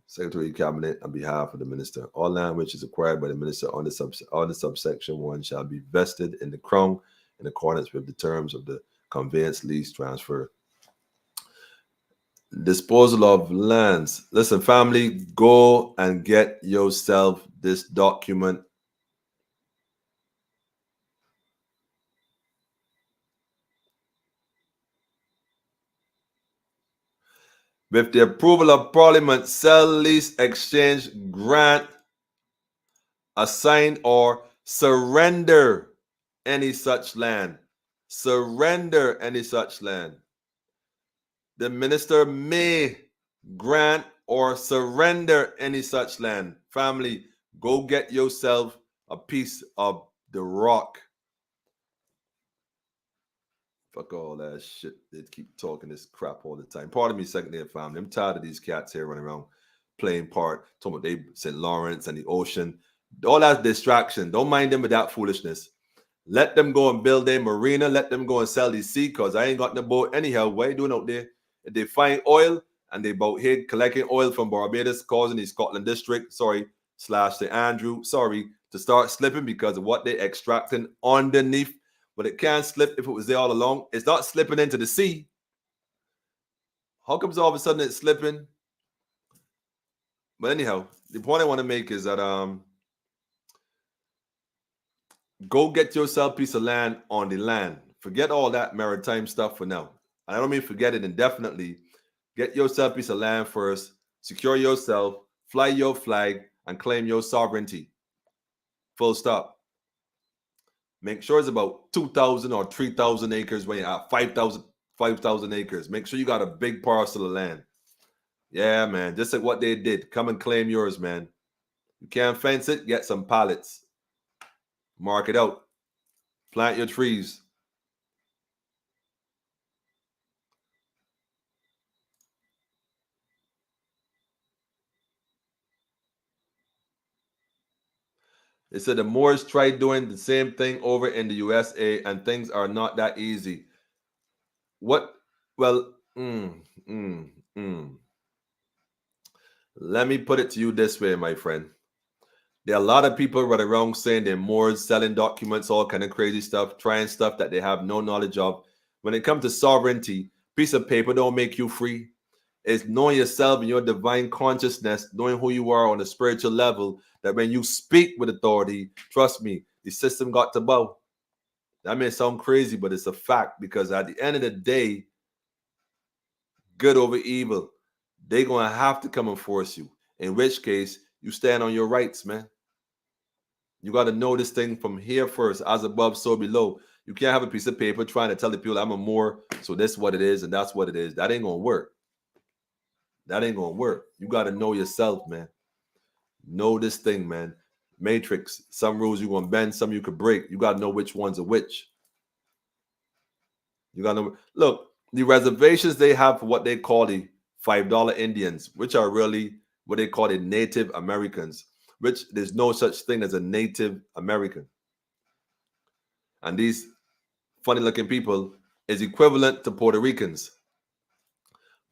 Secretary Cabinet on behalf of the minister. All land which is acquired by the minister on the subsection 1 shall be vested in the crown in accordance with the terms of the conveyance, lease, transfer. Disposal of lands. Listen, family, go and get yourself this document. With the approval of Parliament, sell, lease, exchange, grant, assign, or surrender any such land. Surrender any such land. The minister may grant or surrender any such land. Family, go get yourself a piece of the rock. Fuck all that shit. They keep talking this crap all the time. Pardon me, second day family. I'm tired of these cats here running around playing part, talking about they St. Lawrence and the ocean. All that distraction. Don't mind them with that foolishness. Let them go and build a marina. Let them go and sell the sea because I ain't got no boat anyhow. What are you doing out there? If they find oil and they about here collecting oil from Barbados, causing the Scotland district, slash the Andrew, to start slipping because of what they're extracting underneath. But it can't slip if it was there all along. It's not slipping into the sea. How comes all of a sudden it's slipping? But anyhow, the point I want to make is that go get yourself a piece of land on the land. Forget all that maritime stuff for now. I don't mean forget it indefinitely. Get yourself a piece of land first, secure yourself, fly your flag, and claim your sovereignty. Full stop. Make sure it's about 2,000 or 3,000 acres when you're at 5,000 acres. Make sure you got a big parcel of land. Yeah, man. Just like what they did. Come and claim yours, man. You can't fence it, get some pallets. Mark it out. Plant your trees. They said the Moors tried doing the same thing over in the USA, and things are not that easy. What? Well, mm, mm. Let me put it to you this way, my friend. There are a lot of people running around saying they're Moors, selling documents, all kind of crazy stuff, trying stuff that they have no knowledge of. When it comes to sovereignty, piece of paper don't make you free. It's knowing yourself and your divine consciousness, knowing who you are on a spiritual level, that when you speak with authority, trust me, the system got to bow. That may sound crazy, but it's a fact, because at the end of the day, good over evil, they're going to have to come and force you. In which case, you stand on your rights, man. You got to know this thing from here first, as above, so below. You can't have a piece of paper trying to tell the people I'm a Moor, so this is what it is and that's what it is. That ain't going to work. That ain't going to work. You got to know yourself, man. Know this thing, man. Matrix. Some rules you're going to bend, some you could break. You got to know which ones are which. You got to know. Look, the reservations they have for what they call the $5 Indians, which are really what they call the Native Americans, which there's no such thing as a Native American. And these funny looking people is equivalent to Puerto Ricans.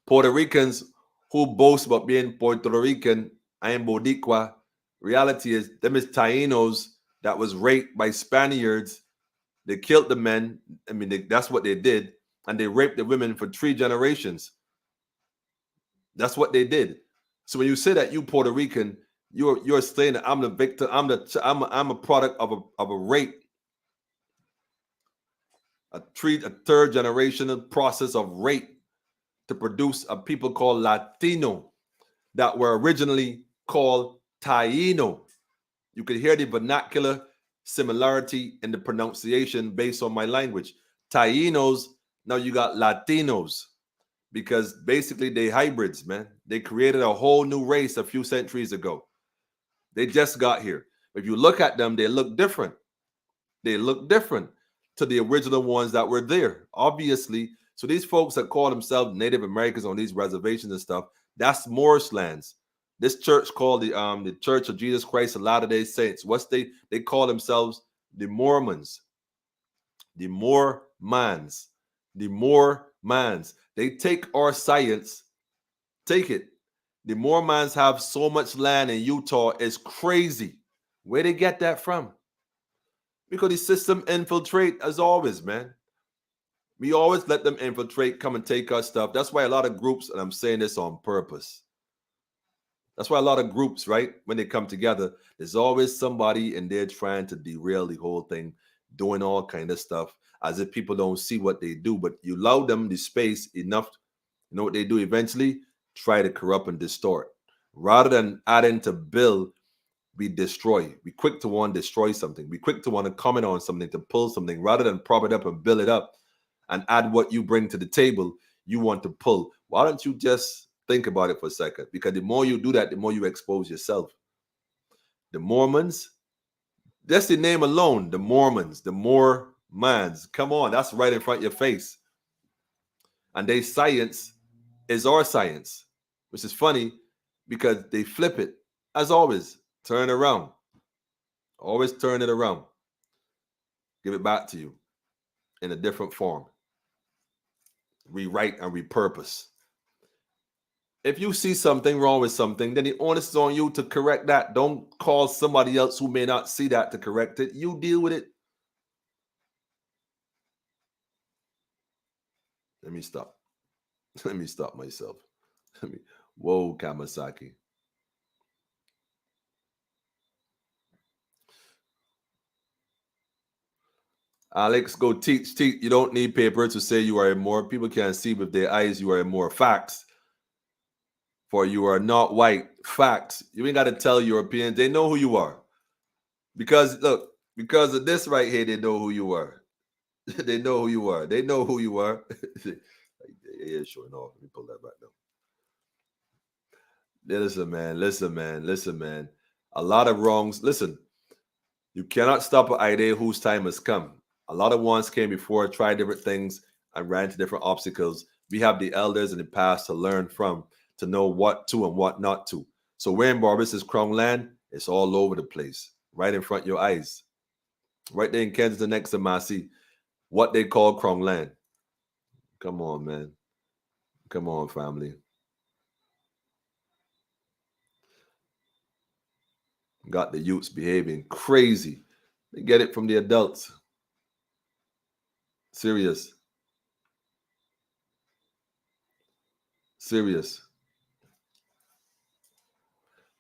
Puerto Ricans who boast about being Puerto Rican and Boricua, reality is them is Tainos that was raped by Spaniards. They killed the men. I mean, that's what they did. And they raped the women for 3 generations. That's what they did. So when you say that you Puerto Rican, you're saying that I'm the victim. I'm a product of a rape, a 3rd generational process of rape to produce a people called Latino that were originally called Taino. You could hear the vernacular similarity in the pronunciation based on my language. Tainos, now you got Latinos, because basically they hybrids, man. They created a whole new race a few centuries ago. They just got here. If you look at them, they look different. They look different to the original ones that were there, obviously. So these folks that call themselves Native Americans on these reservations and stuff, that's Moorish lands. This church called the Church of Jesus Christ of Latter-day Saints. They call themselves the Mormons. The Mormons. The Mormons. They take our science, take it. The Mormons have so much land in Utah, it's crazy. Where they get that from? Because the system infiltrate as always, man. We always let them infiltrate, come and take our stuff. That's why a lot of groups, and I'm saying this on purpose, that's why a lot of groups, right, when they come together, there's always somebody in there trying to derail the whole thing, doing all kind of stuff, as if people don't see what they do. But you allow them the space enough, you know what they do eventually? Try to corrupt and distort. Rather than adding to build, we destroy. We quick to want to destroy something. We quick to want to comment on something, to pull something, rather than prop it up and build it up and add what you bring to the table. You want to pull. Why don't you just think about it for a second? Because the more you do that, the more you expose yourself. The Mormons, that's the name alone. The Mormons, the Mormons. Come on, that's right in front of your face. And they science is our science, which is funny because they flip it, as always. Turn around. Always turn it around. Give it back to you in a different form. Rewrite and repurpose. If you see something wrong with something, then the onus is on you to correct that. Don't call somebody else who may not see that to correct it. You deal with it. Let me stop. Let me stop myself. Whoa, Kamasaki. Alex, go teach. You don't need paper to say you are a Moor. People can see with their eyes you are a Moor. Facts. For you are not white. Facts. You ain't got to tell Europeans. They know who you are. Because, look, because of this right here, they know who you are. They know who you are. They know who you are. Yeah, sure enough. Let me pull that back down. Listen, man. A lot of wrongs. Listen, you cannot stop an idea whose time has come. A lot of ones came before, tried different things, and ran into different obstacles. We have the elders in the past to learn from, to know what to and what not to. So we're in Barbados' Crown Land. It's all over the place. right in front of your eyes. Right there in Kensington next to Massey, what they call Crown Land. Come on, man. Come on, family. Got the youths behaving crazy. They get it from the adults. Serious. Serious.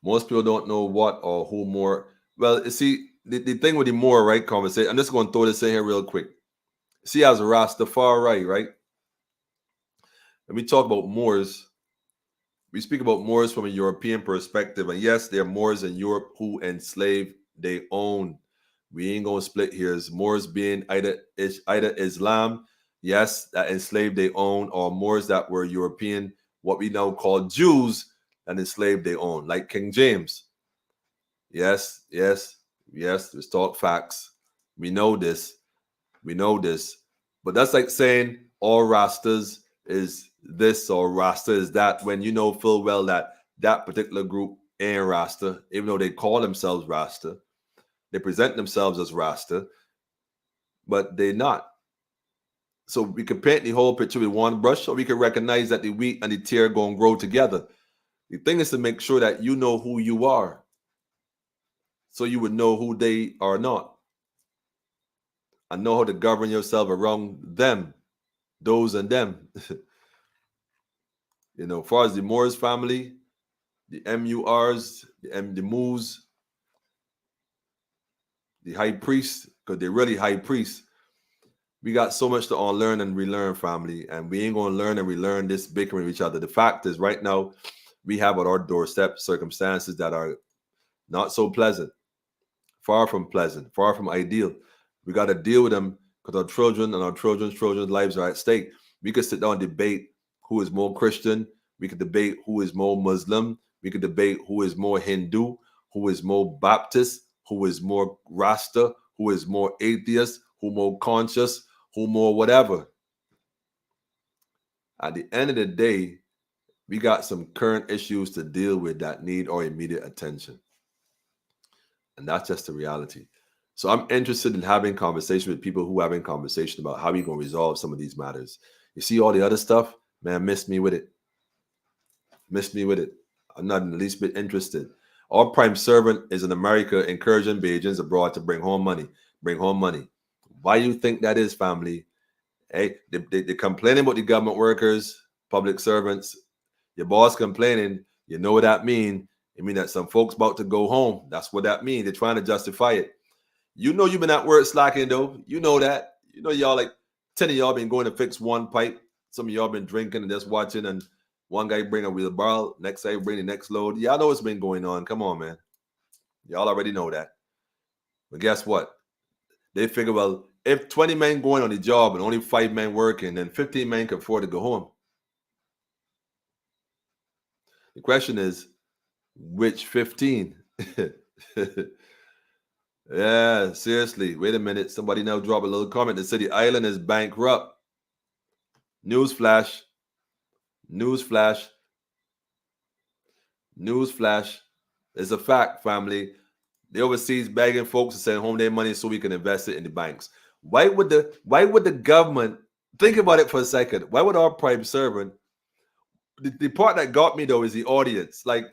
Most people don't know what or who more. Well, you see, the thing with the more, right, conversation, I'm just going to throw this in here real quick. See, as a Rastafari, right? When we talk about Moors, we speak about Moors from a European perspective. And yes, there are Moors in Europe who enslave their own. We ain't gonna split here. Moors being either Islam, yes, that enslaved their own, or Moors that were European, what we now call Jews, that enslaved their own, like King James. Yes, yes, yes. Let's talk facts. We know this. We know this. But that's like saying all Rastas is this or Rasta is that, when you know full well that that particular group ain't Rasta, even though they call themselves Rasta. They present themselves as Rasta, but they're not. So we can paint the whole picture with one brush, so we can recognize that the wheat and the tear going to grow together. The thing is to make sure that you know who you are, so you would know who they are not, and know how to govern yourself around them, those and them. As far as the Moors family, the MURs, the Moos, the high priests, because they're really high priests. We got so much to unlearn and relearn, family, and we ain't going to learn and relearn this bickering with each other. The fact is, right now, we have at our doorstep circumstances that are not so pleasant, far from pleasant, far from ideal. We got to deal with them because our children and our children's lives are at stake. We could sit down and debate who is more Christian. We could debate who is more Muslim. We could debate who is more Hindu, who is more Baptist, who is more Rasta, who is more atheist, who more conscious, who more whatever. At the end of the day, we got some current issues to deal with that need our immediate attention. And that's just the reality. So I'm interested in having conversation with people who are having conversation about how we going to resolve some of these matters. You see all the other stuff, man, miss me with it. Miss me with it. I'm not in the least bit interested. Our prime servant is in America encouraging Bajans abroad to bring home money. Bring home money. Why do you think that is, family? Hey, they complaining about the government workers, public servants. Your boss complaining. You know what that mean? It mean that some folks about to go home. That's what that means. They're trying to justify it. You know you've been at work slacking though. You know that. You know y'all like 10 of y'all been going to fix one pipe. Some of y'all been drinking and just watching, and one guy bring a wheelbarrow, next guy bring the next load. Y'all know what's been going on. Come on, man. Y'all already know that. But guess what? They figure, well, if 20 men going on the job and only 5 men working, then 15 men can afford to go home. The question is, which 15? Yeah, seriously. Wait a minute. Somebody now drop a little comment that said the island is bankrupt. Newsflash. Newsflash. Newsflash. It's a fact, family. The overseas begging folks to send home their money so we can invest it in the banks. Why would the government think about it for a second? Why would our prime servant? The part that got me though is the audience. Like,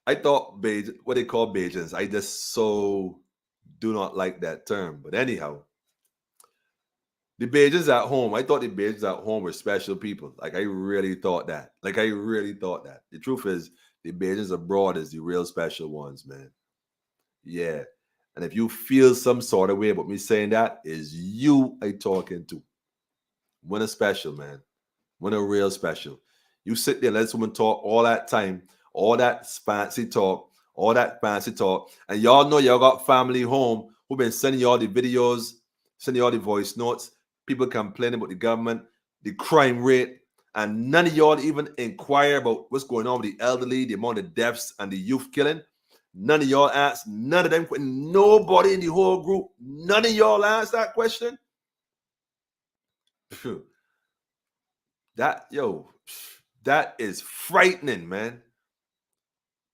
I thought what they call Bajans. I just so do not like that term. But anyhow, the Bajans at home. I thought the Bajans at home were special people. Like, I really thought that. The truth is, the Bajans abroad is the real special ones, man. Yeah. And if you feel some sort of way about me saying that, is you I talking to. When a special, man. When a real special. You sit there and let someone talk all that time, all that fancy talk, and y'all know y'all got family home who been sending y'all the videos, sending y'all the voice notes, people complaining about the government, the crime rate, and none of y'all even inquire about what's going on with the elderly, the amount of deaths and the youth killing. None of y'all asked, none of them, nobody in the whole group, none of y'all asked that question. Phew. That is frightening, man.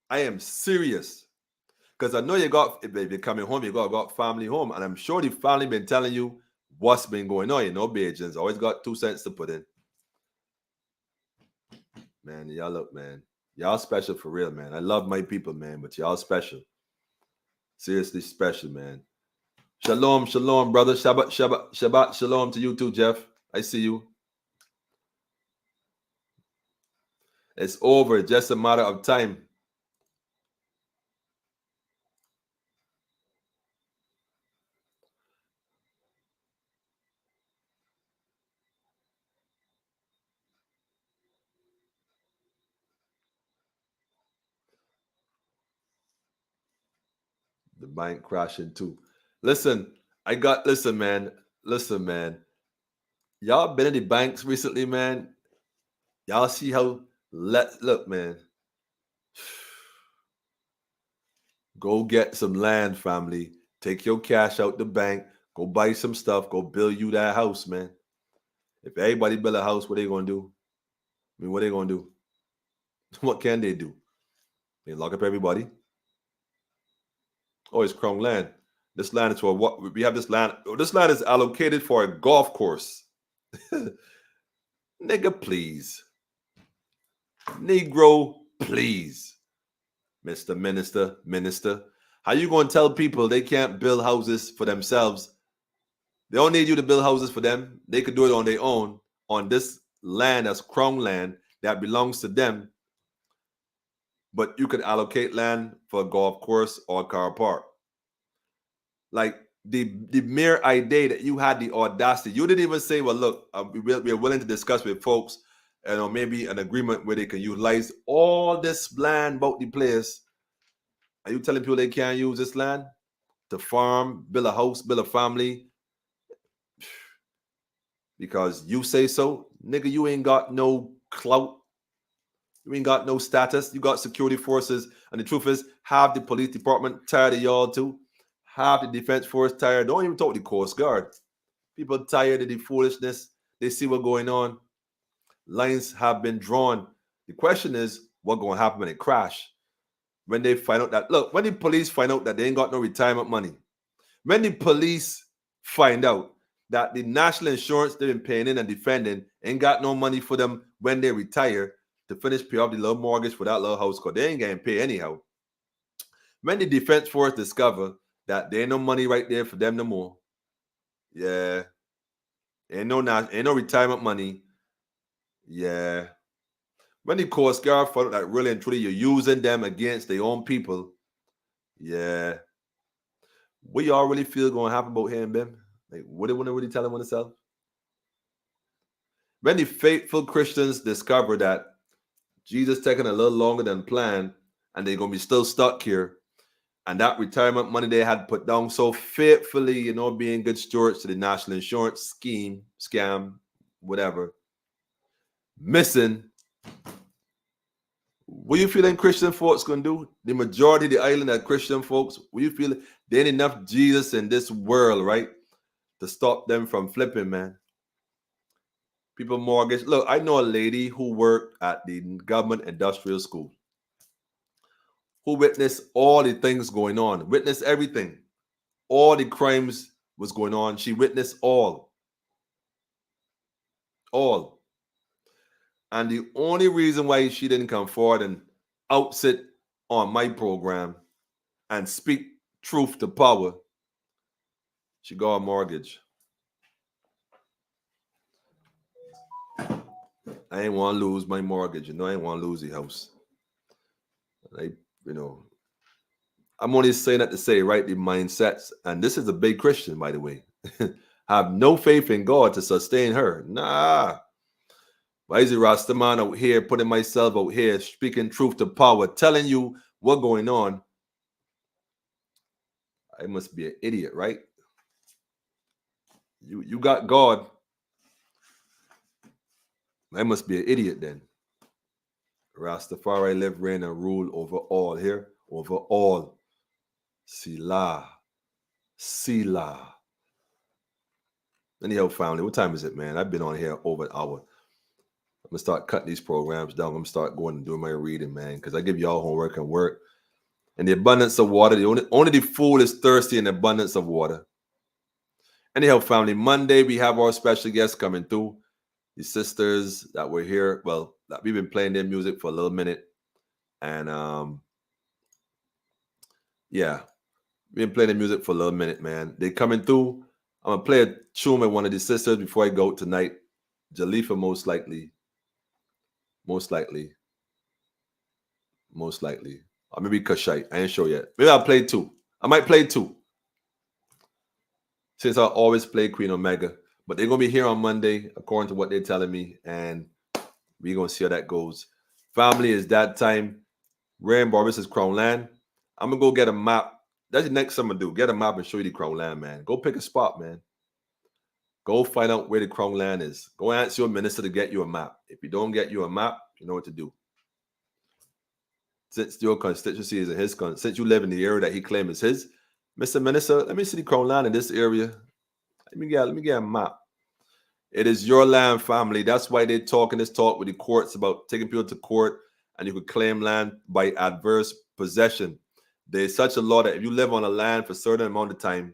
I am serious. Because I know you got, if you're coming home, you got family home. And I'm sure the family been telling you what's been going on. You know, Bajans always got 2 cents to put in. Man, y'all look, man. Y'all special for real, man. I love my people, man, but y'all special. Seriously special, man. Shalom, shalom, brother. Shabbat, shalom to you too, Jeff. I see you. It's over. It's just a matter of time. The bank crashing too. Listen, listen, man. Listen, man. Y'all been in the banks recently, man. Y'all see how look, man. Go get some land, family. Take your cash out the bank. Go buy some stuff. Go build you that house, man. If everybody build a house, what they gonna do? I mean, what they gonna do? What can they do? They lock up everybody. Oh, it's Crown land. This land is for what? We have this land. This land is allocated for a golf course. Nigga, please. Negro, please. Mr. Minister. How you going to tell people they can't build houses for themselves? They don't need you to build houses for them. They could do it on their own on this land that's Crown land that belongs to them. But you could allocate land for a golf course or a car park. Like the mere idea that you had the audacity, you didn't even say, well, look, we're willing to discuss with folks, maybe an agreement where they can utilize all this land about the place. Are you telling people they can't use this land to farm, build a house, build a family? Because you say so? Nigga, you ain't got no clout. You ain't got no status. You got security forces. And the truth is, half the police department tired of y'all too. Half the defense force tired. Don't even talk the Coast Guard. People tired of the foolishness. They see what's going on. Lines have been drawn. The question is, what's going to happen when it crash? When they find out that, look, when the police find out that they ain't got no retirement money, when the police find out that the national insurance they've been paying in and defending ain't got no money for them when they retire to finish pay off the little mortgage for that little house, because they ain't getting paid anyhow. When the defense force discover that there ain't no money right there for them no more, yeah, ain't no retirement money, yeah. When the Coast Guard found out that really and truly you're using them against their own people, yeah. What y'all really feel going to happen about here and them? Like, what they want to really tell them on themselves? When the faithful Christians discover that Jesus taking a little longer than planned and they're going to be still stuck here, and that retirement money they had put down so faithfully, being good stewards to the national insurance scheme, scam, whatever, missing, what you feeling Christian folks gonna do? The majority of the island are Christian folks. What you feel there ain't enough Jesus in this world, right? To stop them from flipping, man. People mortgage. Look, I know a lady who worked at the government industrial school, who witnessed all the things going on, witnessed everything. All the crimes was going on. She witnessed all. All. And the only reason why she didn't come forward and outsit on my program and speak truth to power, she got a mortgage. I ain't want to lose my mortgage. I ain't want to lose the house. I'm only saying that to say, right, the mindsets, and this is a big Christian, by the way, have no faith in God to sustain her. Nah. Why is it Rastaman out here, putting myself out here, speaking truth to power, telling you what's going on? I must be an idiot, right? You got God. I must be an idiot then. Rastafari live, reign, and rule over all here, over all. Sila. Anyhow, family, what time is it, man? I've been on here over an hour. I'm going to start cutting these programs down. I'm going to start going and doing my reading, man, because I give y'all homework and work. And the abundance of water, only the fool is thirsty in the abundance of water. Anyhow, family, Monday we have our special guests coming through. The sisters that were here, well, that we've been playing their music for a little minute. And yeah, we've been playing the music for a little minute, man. They coming through. I'm gonna play a tune with one of the sisters before I go tonight. Jalifa, most likely. Or maybe Kashite. I ain't sure yet. Maybe I'll play two. I might play two. Since I always play Queen Omega. But they're gonna be here on Monday, according to what they're telling me, and we're gonna see how that goes. Family, is that time. Rain Barbados is Crown Land. I'm gonna go get a map. That's the next thing I'm gonna do. Get a map and show you the Crown Land, man. Go pick a spot, man. Go find out where the Crown Land is. Go ask your minister to get you a map. If you don't get you a map, you know what to do. Since your constituency is in his since you live in the area that he claims is his, Mr. Minister, let me see the Crown Land in this area. Let me get a map. It is your land, family. That's why they're talking this talk with the courts about taking people to court and you could claim land by adverse possession. There's such a law that if you live on a land for a certain amount of time,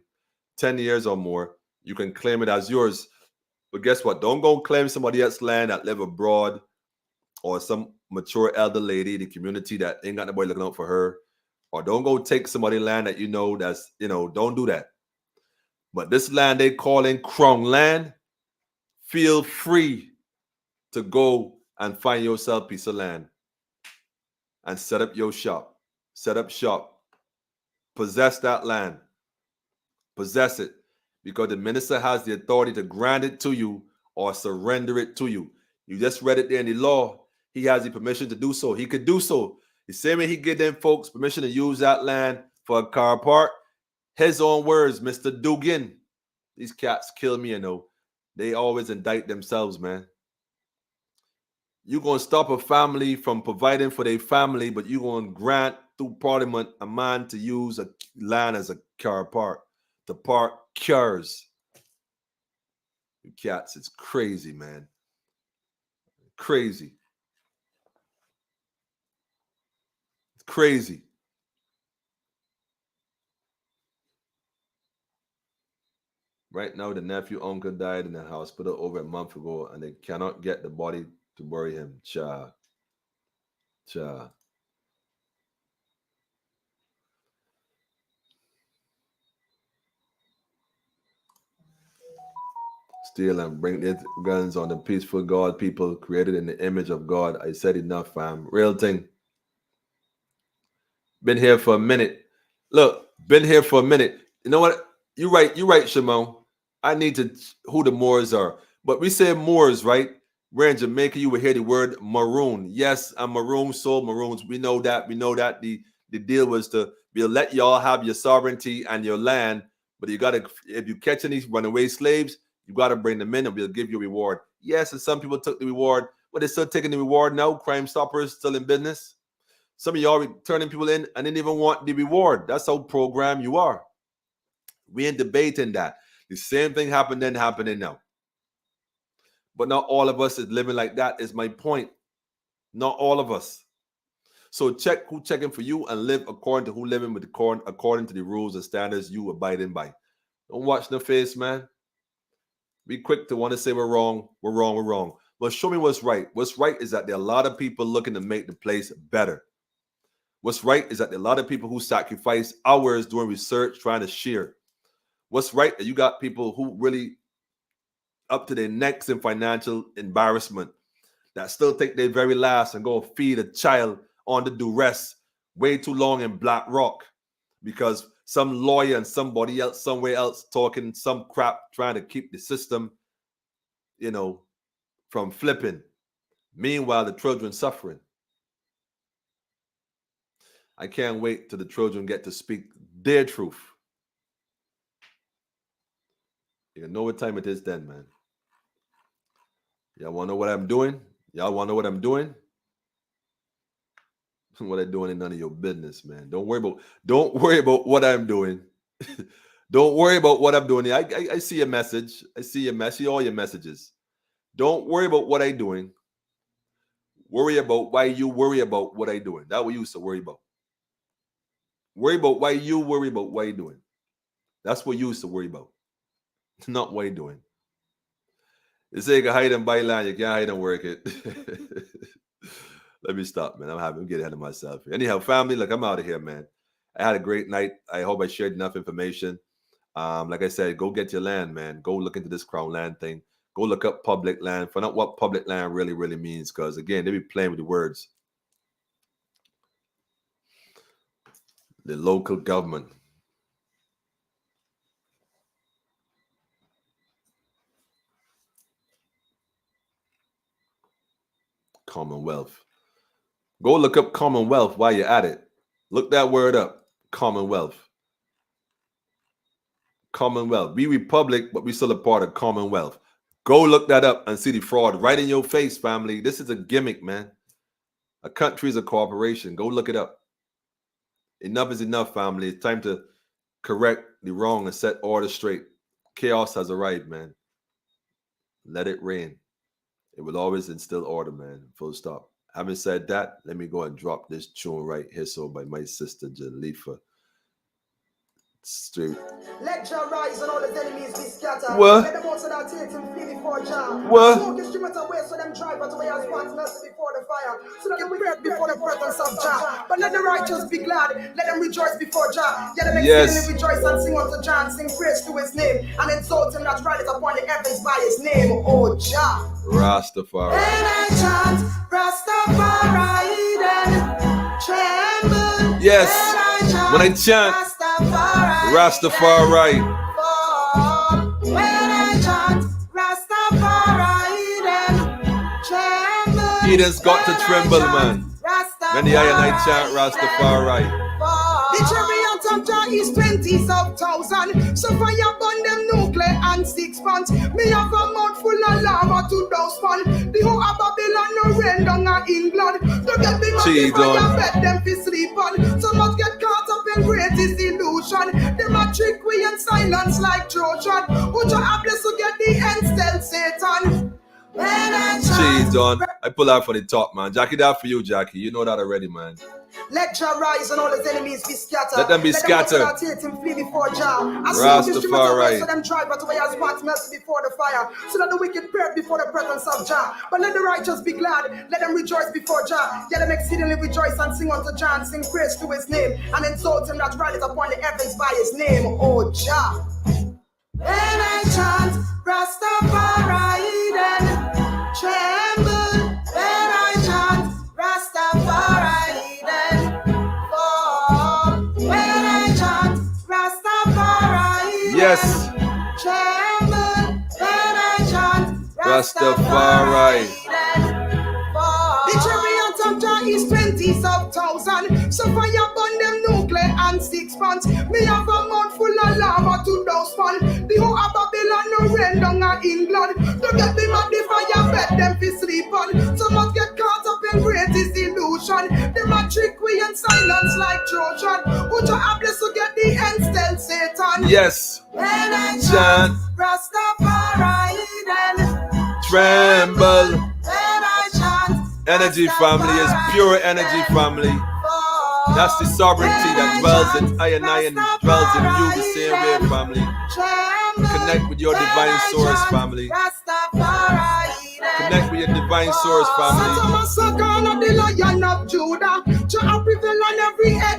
10 years or more, you can claim it as yours. But guess what? Don't go claim somebody else's land that live abroad or some mature elder lady in the community that ain't got nobody looking out for her. Or don't go take somebody's land that that's, don't do that. But this land they calling Crown Land, feel free to go and find yourself a piece of land and set up your shop. Set up shop. Possess that land. Possess it. Because the minister has the authority to grant it to you or surrender it to you. You just read it there in the law. He has the permission to do so. He could do so. The same way he give them folks permission to use that land for a car park. His own words, Mr. Dugan. These cats kill me, They always indict themselves, man. You're going to stop a family from providing for their family, but you're going to grant through parliament a man to use a land as a car park. To park cars. You cats, it's crazy, man. Crazy. It's crazy. Right now, the nephew uncle died in the hospital over a month ago, and they cannot get the body to bury him. Cha. Steal and bring their guns on the peaceful God people created in the image of God. I said enough, fam. Real thing. Been here for a minute. Look, been here for a minute. You know what? You're right, Shimon. I need to who the Moors are. But we say Moors, right? We're in Jamaica, you will hear the word maroon. Yes, I'm maroon, soul maroons. We know that. The deal was to we'll let y'all have your sovereignty and your land, but you gotta, if you catch any runaway slaves, you gotta bring them in and we'll give you a reward. Yes, and some people took the reward, but they're still taking the reward now. Crime Stoppers still in business. Some of y'all turning people in and didn't even want the reward. That's how programmed you are. We ain't debating that. The same thing happened then, happening now. But not all of us is living like that, is my point. Not all of us. So check who checking for you and live according to who living with according to the rules and standards you abiding by. Don't watch the face, man. Be quick to want to say we're wrong. But show me what's right. What's right is that there are a lot of people looking to make the place better. What's right is that there are a lot of people who sacrifice hours doing research, trying to share. What's right that you got people who really up to their necks in financial embarrassment that still take their very last and go feed a child on the duress way too long in Black Rock because some lawyer and somebody else somewhere else talking some crap trying to keep the system, from flipping. Meanwhile, the children suffering. I can't wait till the children get to speak their truth. You know what time it is then, man. Y'all want to know what I'm doing? Y'all want to know what I'm doing? What I'm doing is none of your business, man. Don't worry about what I'm doing. Don't worry about what I'm doing. I see your message. I see all your messages. Don't worry about what I'm doing. Worry about why you worry about what I'm doing. That's what you used to worry about. Worry about why you worry about what you doing. That's what you used to worry about. Not what you doing. They say you can hide and buy land, you can't hide and work it. Let me stop, man. I'm getting ahead of myself. Anyhow, family, look, I'm out of here, man. I had a great night. I hope I shared enough information. Like I said, go get your land, man. Go look into this crown land thing. Go look up public land. Find out what public land really, really means. Because, again, they be playing with the words. The local government. Commonwealth. Go look up Commonwealth while you're at it. Look that word up. Commonwealth. Commonwealth. We republic, but we still a part of Commonwealth. Go look that up and see the fraud right in your face, family. This is a gimmick, man. A country is a corporation. Go look it up. Enough is enough, family. It's time to correct the wrong and set order straight. Chaos has arrived, man. Let it rain. It will always instill order, man. Full stop. Having said that, let me go and drop this tune right here. So by my sister Jalifa. Straight. Let Jah rise and all his enemies be scattered. What? Let the most of that take him flee before Jah. What? Smoke instruments away so them drivers away as one's mercy before the fire. So that the wicked before the presence of Jah. But let the righteous be glad. Let them rejoice before Jah. Let them exceedingly rejoice and sing unto Jah and sing praise to his name. And exalt him that rideth upon the heavens by his name. Oh Jah. Rastafari. When I chant Rastafari, then tremble. Yes. When I chant Rastafari. When I chant Rastafari, then tremble. Heathens got to tremble, man. When the iron I chant Rastafari. The chariot of Jah is 20s of thousand. So fire burn them nuclear and 6 pounds. Me have a mouth full of lava to those fan. The whole of Babylon no rain down in England. To get the money fire bed them fi sleep on. So must get caught up in greatest illusion. Them a trick we in silence like Trojan. Who Jah bless to get the end still Satan. When I Cheese on. I pull out for the top, man. Jackie, that for you, Jackie. You know that already, man. Let Jah rise and all his enemies be scattered. Let them be scattered. Let them flee before Jah. As Rastafari. so them drive away as one's mercy before the fire. So that the wicked pray before the presence of Jah. But let the righteous be glad. Let them rejoice before Jah. Let them exceedingly rejoice and sing unto Jah and sing praise to his name. And exalt him that rideth upon the heavens by his name. Oh Jah. When I chant Rastafari, then tremble. When I chant Rastafari, then fall. When I chant Rastafari, yes. then tremble. When I chant Rastafari, then fall. The chariot of Jah is 20s of thousand. So fire burn them nuclear and 6 pounds. Me have a mouth full of lava to those fan. The whole of Babylon no rain down in England. To get them at the fire bed them fi sleep on. So must get caught up in greatest illusion. Them a trick we in silence like Trojan. Who Jah bless to get the end still Satan. yes. When I Chant Rastafari, then tremble. when I chant Energy family is pure energy family. That's the sovereignty that dwells in I and dwells in you the same way, family. Connect with your divine source, family. Connect with your divine source, family. Lion of Judah,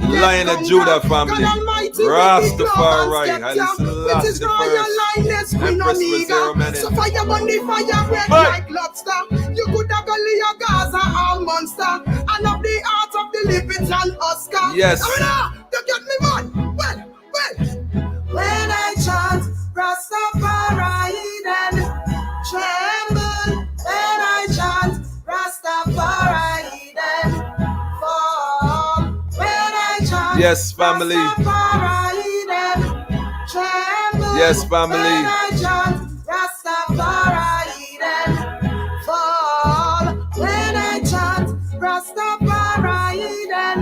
Lion of Judah, family. Rastafari, Haile Selassie the first. Empress Reserve Menin. So fire money, fire red like lobster. You could have a Leo Gaza or monster. And of the art of the living and Oscar. Yes. You get me, man. Well. When I chant Rastafari, then tremble. When I chant Rastafari, then fall. When I chant Yes, family. Rastafari, then tremble. Yes, family. When I chant Rastafari, then fall. When I chant Rastafari, then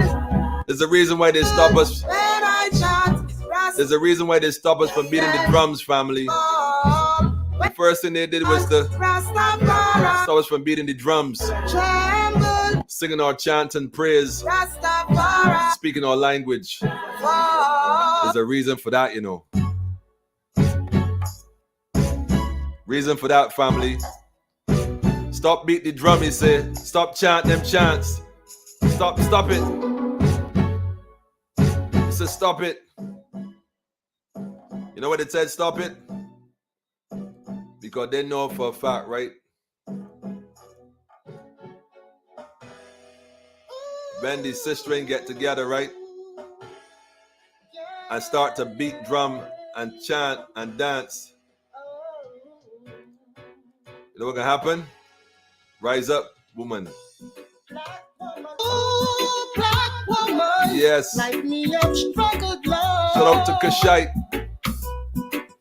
there's a reason why they stop us. when I chant There's a reason why they stop us from beating the drums, family. The first thing they did was to Rastafari, stop us from beating the drums, tremble. singing our chant and praise, Rastafari, speaking our language. far. There's a reason for that, you know. Reason for that, family. Stop beat the drum, he said. Stop chant them chants. Stop it. He said stop it. You know what it said, stop it? Because they know for a fact, right? When the sisters get together, right? And start to beat drum and chant and dance. You know what can happen? Rise up, woman. Ooh, black woman. Yes. Like me, I've struggled long. Shout out to Kashite.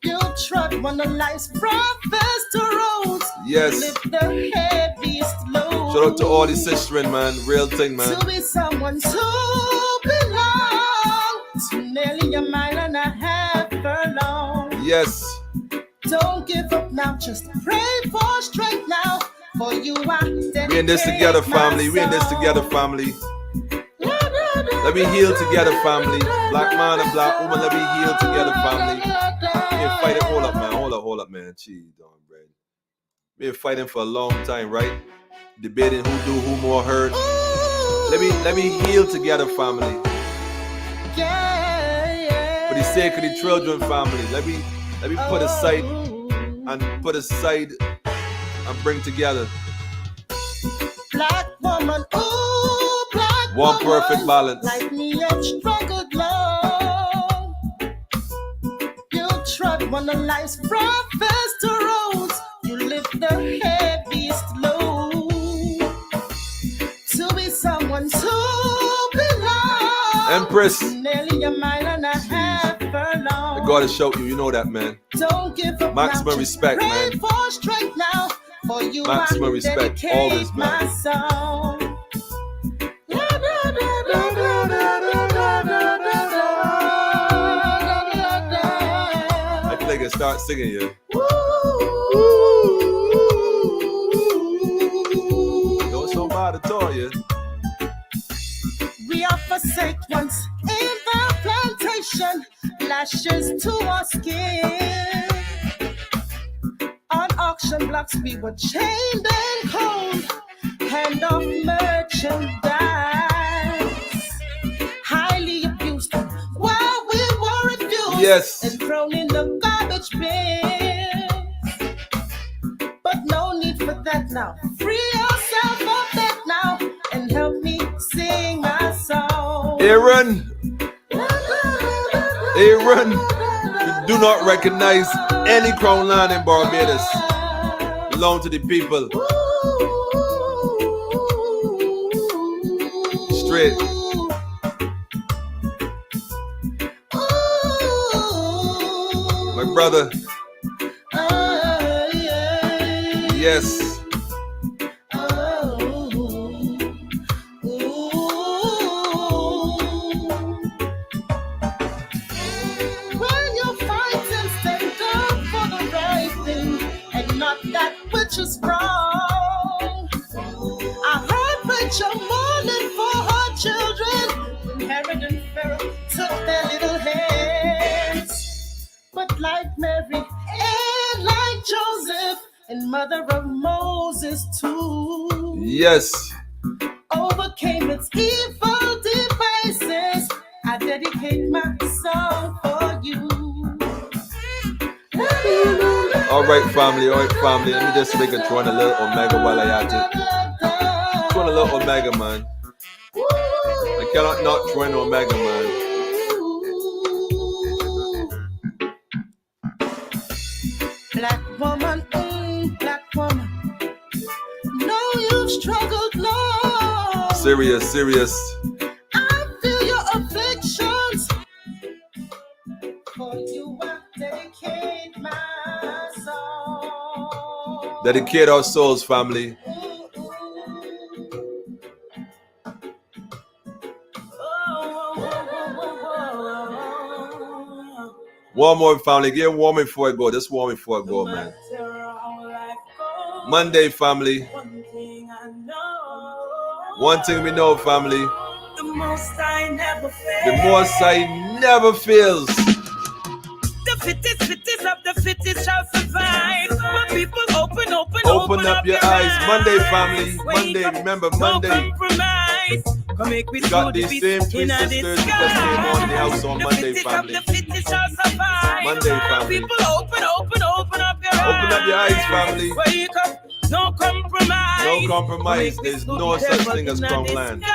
You trod one of life's roughest roads. Yes. You lift the heaviest load. Shout out to all the sisters, man. Real thing, man. To be someone to belong to nearly a mile and a half furlong. Yes. Don't give up now, just pray for strength now. For you are we in this together, family. We in this together, family. Let me heal together, family. Black man and black woman, let me heal together, family. We been fighting. Hold up, man. Hold up, man. Gee, darn, Brad. We been fighting for a long time, right? Debating who more hurt. Let me heal together, family. For the sake of the children, family. Let me put aside and bring together. Black woman, ooh, black one woman, perfect balance. Like me, I've struggled long. You trod one of life's roughest roads. You lift the heaviest load. To be someone to belong. Empress. Nearly a mile and a half furlong. I gotta show you, you know that, man. Don't give up. Maximum now, respect, man. For strength now. For you, maximum respect, always, man. I feel like I start singing here. Don't so bad at all, yeah. We are forsake once in the plantation, lashes to our skin. On auction blocks we were chained and cold, hand of merchandise, highly abused while we were refused, yes, and thrown in the garbage bin. But no need for that now. Free yourself of that now and help me sing my song. Aaron, you do not recognize any crown land in Barbados. Belong to the people. Straight. My brother. Yes. Is wrong. I heard Rachel mourning for her children when Herod and Pharaoh took their little hands. But like Mary and like Joseph and mother of Moses too, yes, overcame its evil devices. I dedicate my song for you. All right, family. Let me just make a throwing a little Omega while I at it. Throwing a little Omega, man. I cannot not throw an Omega, man. Black woman, black woman. No, you've struggled long. Serious. I feel your afflictions. For you, I dedicate my song. Dedicate our souls, family. One more, family. Get warm before I go. Just warm before I go, man. Monday, family. One thing we know, family. The most I I never fail. The Most High never fails. The fittest of the fittest shall survive. My people open up your eyes. Monday, family. Monday, remember Monday. No compromise. Come make we got these same three sisters that just came on the house on Monday, family. The fittest shall survive. Monday, family. People open up your eyes. Open up your eyes, family. Wake up, no compromise. No compromise. There's no such thing as crown land.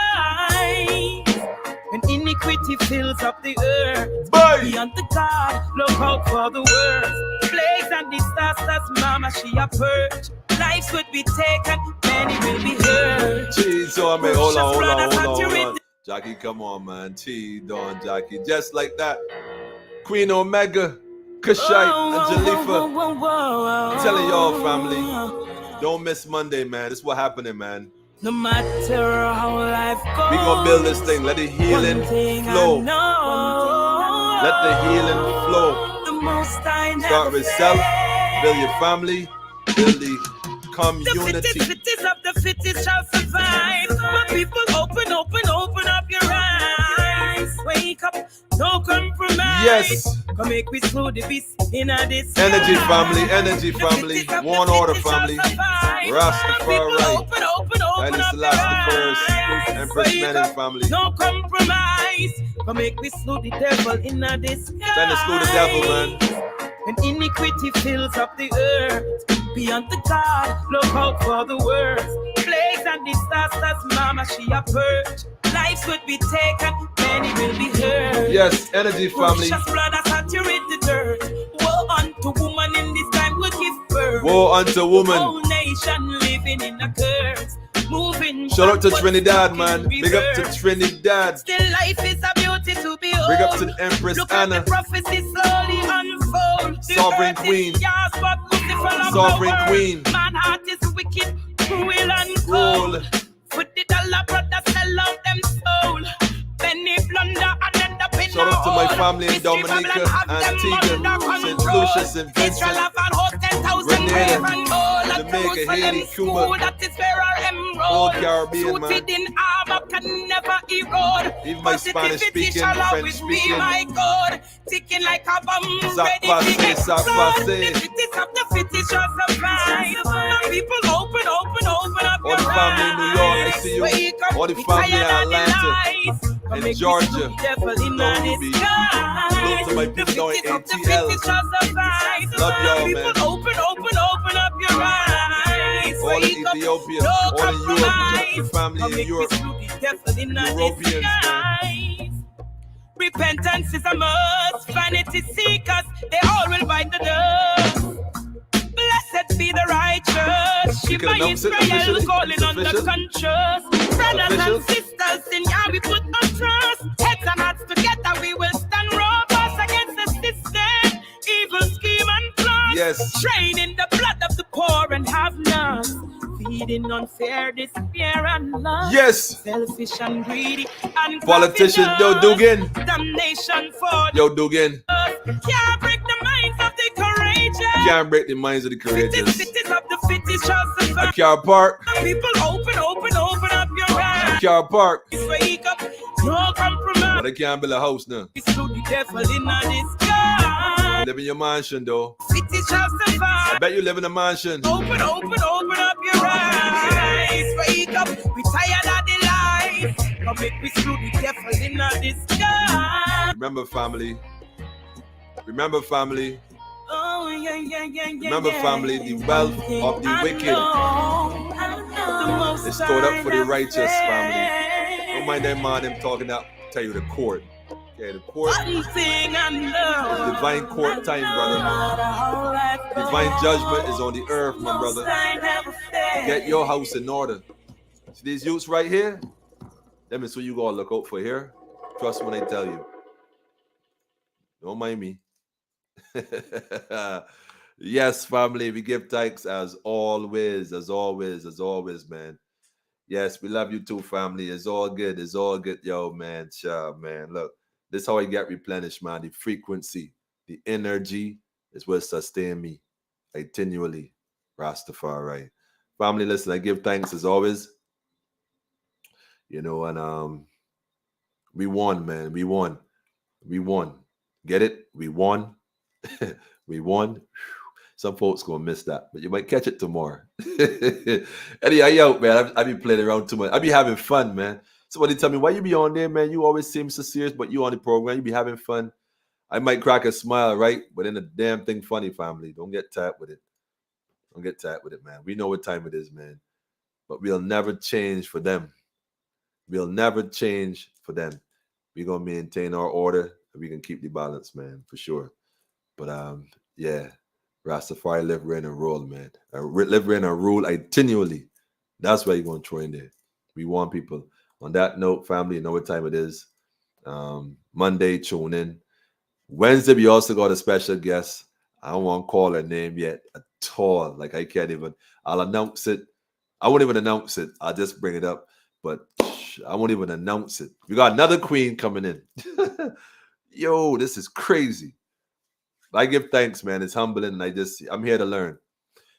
When iniquity fills up the earth, Bye. beyond the God, look out for the worst. Plagues and disasters, mama, she a purge. Lives would be taken, many will be hurt. Jeez, oh man, hold on. Jackie, come on, man. Cheese on, Jackie. Just like that. Queen Omega, Kushite, and Jalifa. I'm telling y'all, family, don't miss Monday, man. This is what happening, man. No matter how life goes, we gonna build this thing. Let the healing flow. Let the healing flow. Start with self, build your family, build the community. The fittest of the fittest shall survive. My people open up your eyes. Wake up, no compromise. Yes. Come make we slow the beast in this energy family. One order family. Rastafari. And it's the last first. Empress Menin family. No compromise. Come make we slow the devil in this sky. Time to slow the devil, man. When iniquity fills up the earth, beyond the God, look out for the worst. Plagues and disasters, mama, she a purge. Lives would be taken, many will be hurt. Yes, energy family. Precious blood has saturated the dirt. Woe unto woman in this time will give birth. Woe unto woman. Whole nation living in a curse. Moving. Shout out to Trinidad, man. Big up to Trinidad. Still life is a beauty to behold. Big up to the Empress Look Anna. at the prophecy slowly unfold. Sovereign Queen. Sovereign Queen. Man heart is wicked, cruel and cold. Put the dollar brother sell out them soul. Penny blunder and end up in shout out to my family in Dominica, Antigua, St. Lucia, St. Vincent, Grenada, Jamaica, Haiti, Cuba, all Caribbean, man. Even my Spanish speaking, French speaking. Ticking like a bomb, ready to explode. The fittest shall survive. People open up all the family in New York, I see you. All the family in Atlanta, in Georgia, Look to my people down in ATL. Love y'all, man. Open up your eyes. All in Ethiopia, all in Europe, the family in Europe, Europeans, man. Repentance is a must. Vanity seekers, they all will bite the dust. Blessed be the righteous. Shiva Israel calling on the conscious. Brothers and sisters, in Yah we put our trust. Heads and hearts together, we will stand robust against the system. Evil scheme and plot. Yes. Draining the blood of the poor and have none. Feeding unfair despair and love. Yes. Selfish and greedy and politician, yo, Dugan. Damnation for yo, Dugan. Can't break the minds of the courageous. Can't break the minds of the courageous. Fittest of the fittest shall survive. I can't park. People open up your eyes. I can't park. Wake up, no compromise. But I can't build a house now. It's through the devil in this sky. Live in your mansion though. Fittest shall survive. I bet you live in a mansion. Open up your eyes. Wake up, we tired of the life. Come make we through the devil in this sky. Remember family. Remember family. Oh, yeah. Remember family, the wealth of the wicked is stored up for the righteous, family. Don't mind them man, them talking out, tell you the court. Okay, the court. Divine court time, brother. Divine judgment is on the earth, my brother. Get your house in order. See these youths right here? Them is who you gotta look out for here. Trust when I tell you. Don't mind me. Yes, family, we give thanks as always, man. Yes, we love you too, family. It's all good, yo, man. Sure, man. Look, this is how I get replenished, man. The frequency, the energy is what sustain me continually. Rastafari. Family, listen, I give thanks as always. You know, and We won, man. We won. We won. Get it? We won. We won. Some folks gonna miss that, but you might catch it tomorrow. Anyhow, yo, man, I be playing around too much. I be having fun, man. Somebody tell me why you be on there, man. You always seem so serious, but you on the program, you be having fun. I might crack a smile, right? But then the damn thing funny, family. Don't get tight with it. Don't get tight with it, man. We know what time it is, man. But we'll never change for them. We'll never change for them. We're gonna maintain our order and we can keep the balance, man, for sure. But yeah, Rastafari live, reign, and rule, man. Live, reign, and rule continually. That's why you're gonna throw in there. We want people. On that note, family, you know what time it is. Monday, tune in. Wednesday, we also got a special guest. I don't want to call her name yet at all. Like I can't even. I'll announce it. I won't even announce it. I'll just bring it up. But I won't even announce it. We got another queen coming in. Yo, this is crazy. I give thanks, man. It's humbling. I'm here to learn.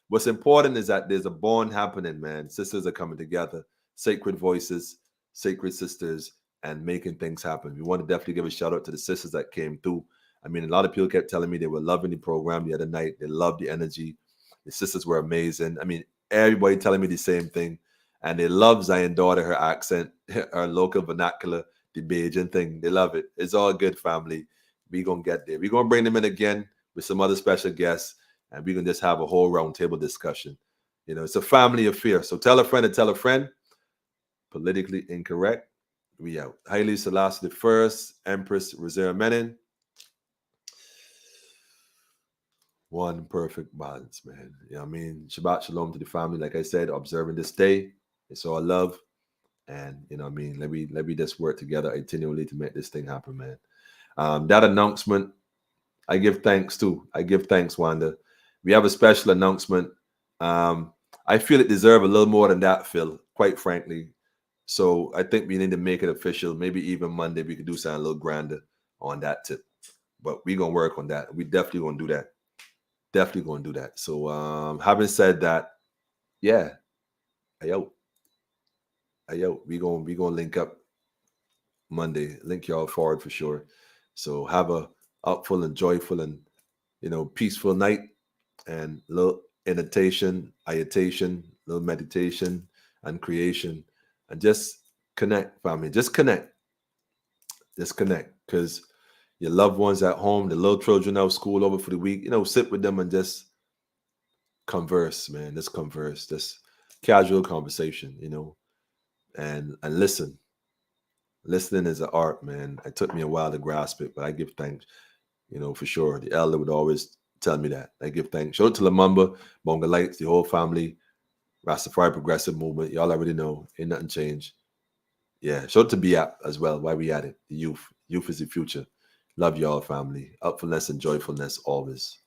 What's important is that there's a bond happening, man. Sisters are coming together. Sacred voices, sacred sisters, and making things happen. We want to definitely give a shout out to the sisters that came through. I mean, a lot of people kept telling me they were loving the program the other night. They loved the energy. The sisters were amazing. I mean, everybody telling me the same thing. And they love Zion daughter, her accent, her local vernacular, the Bajan thing. They love it. It's all good, family. We're going to get there. We're going to bring them in again with some other special guests, and we're going to just have a whole roundtable discussion. You know, it's a family affair. So tell a friend to tell a friend. Politically incorrect. We out. Haile Selassie the First, Empress Reserve Menin. One perfect balance, man. You know what I mean? Shabbat Shalom to the family. Like I said, observing this day. It's all love. And, you know what I mean? Let me just work together continually to make this thing happen, man. That announcement, I give thanks to. I give thanks, Wanda. We have a special announcement. I feel it deserves a little more than that, Phil, quite frankly. So I think we need to make it official. Maybe even Monday we could do something a little grander on that tip. But we're going to work on that. We definitely going to do that. Definitely going to do that. So having said that, yeah. Ayo, we gonna link up Monday. Link y'all forward for sure. So have a upful and joyful and peaceful night, and a little meditation, little meditation and creation, and just connect, family. Just connect. Because your loved ones at home, the little children out of school over for the week, sit with them and just converse, man. Just converse. Just casual conversation, and listen. Listening is an art, man. It took me a while to grasp it, but I give thanks, for sure. The elder would always tell me that. I give thanks. Shout out to Lamumba, Bonga Lights, the whole family, Rastafari Progressive Movement. Y'all already know. Ain't nothing changed. Yeah. Shout out to Biap as well. Why we at it? The youth. Youth is the future. Love y'all, family. Upfulness and joyfulness always.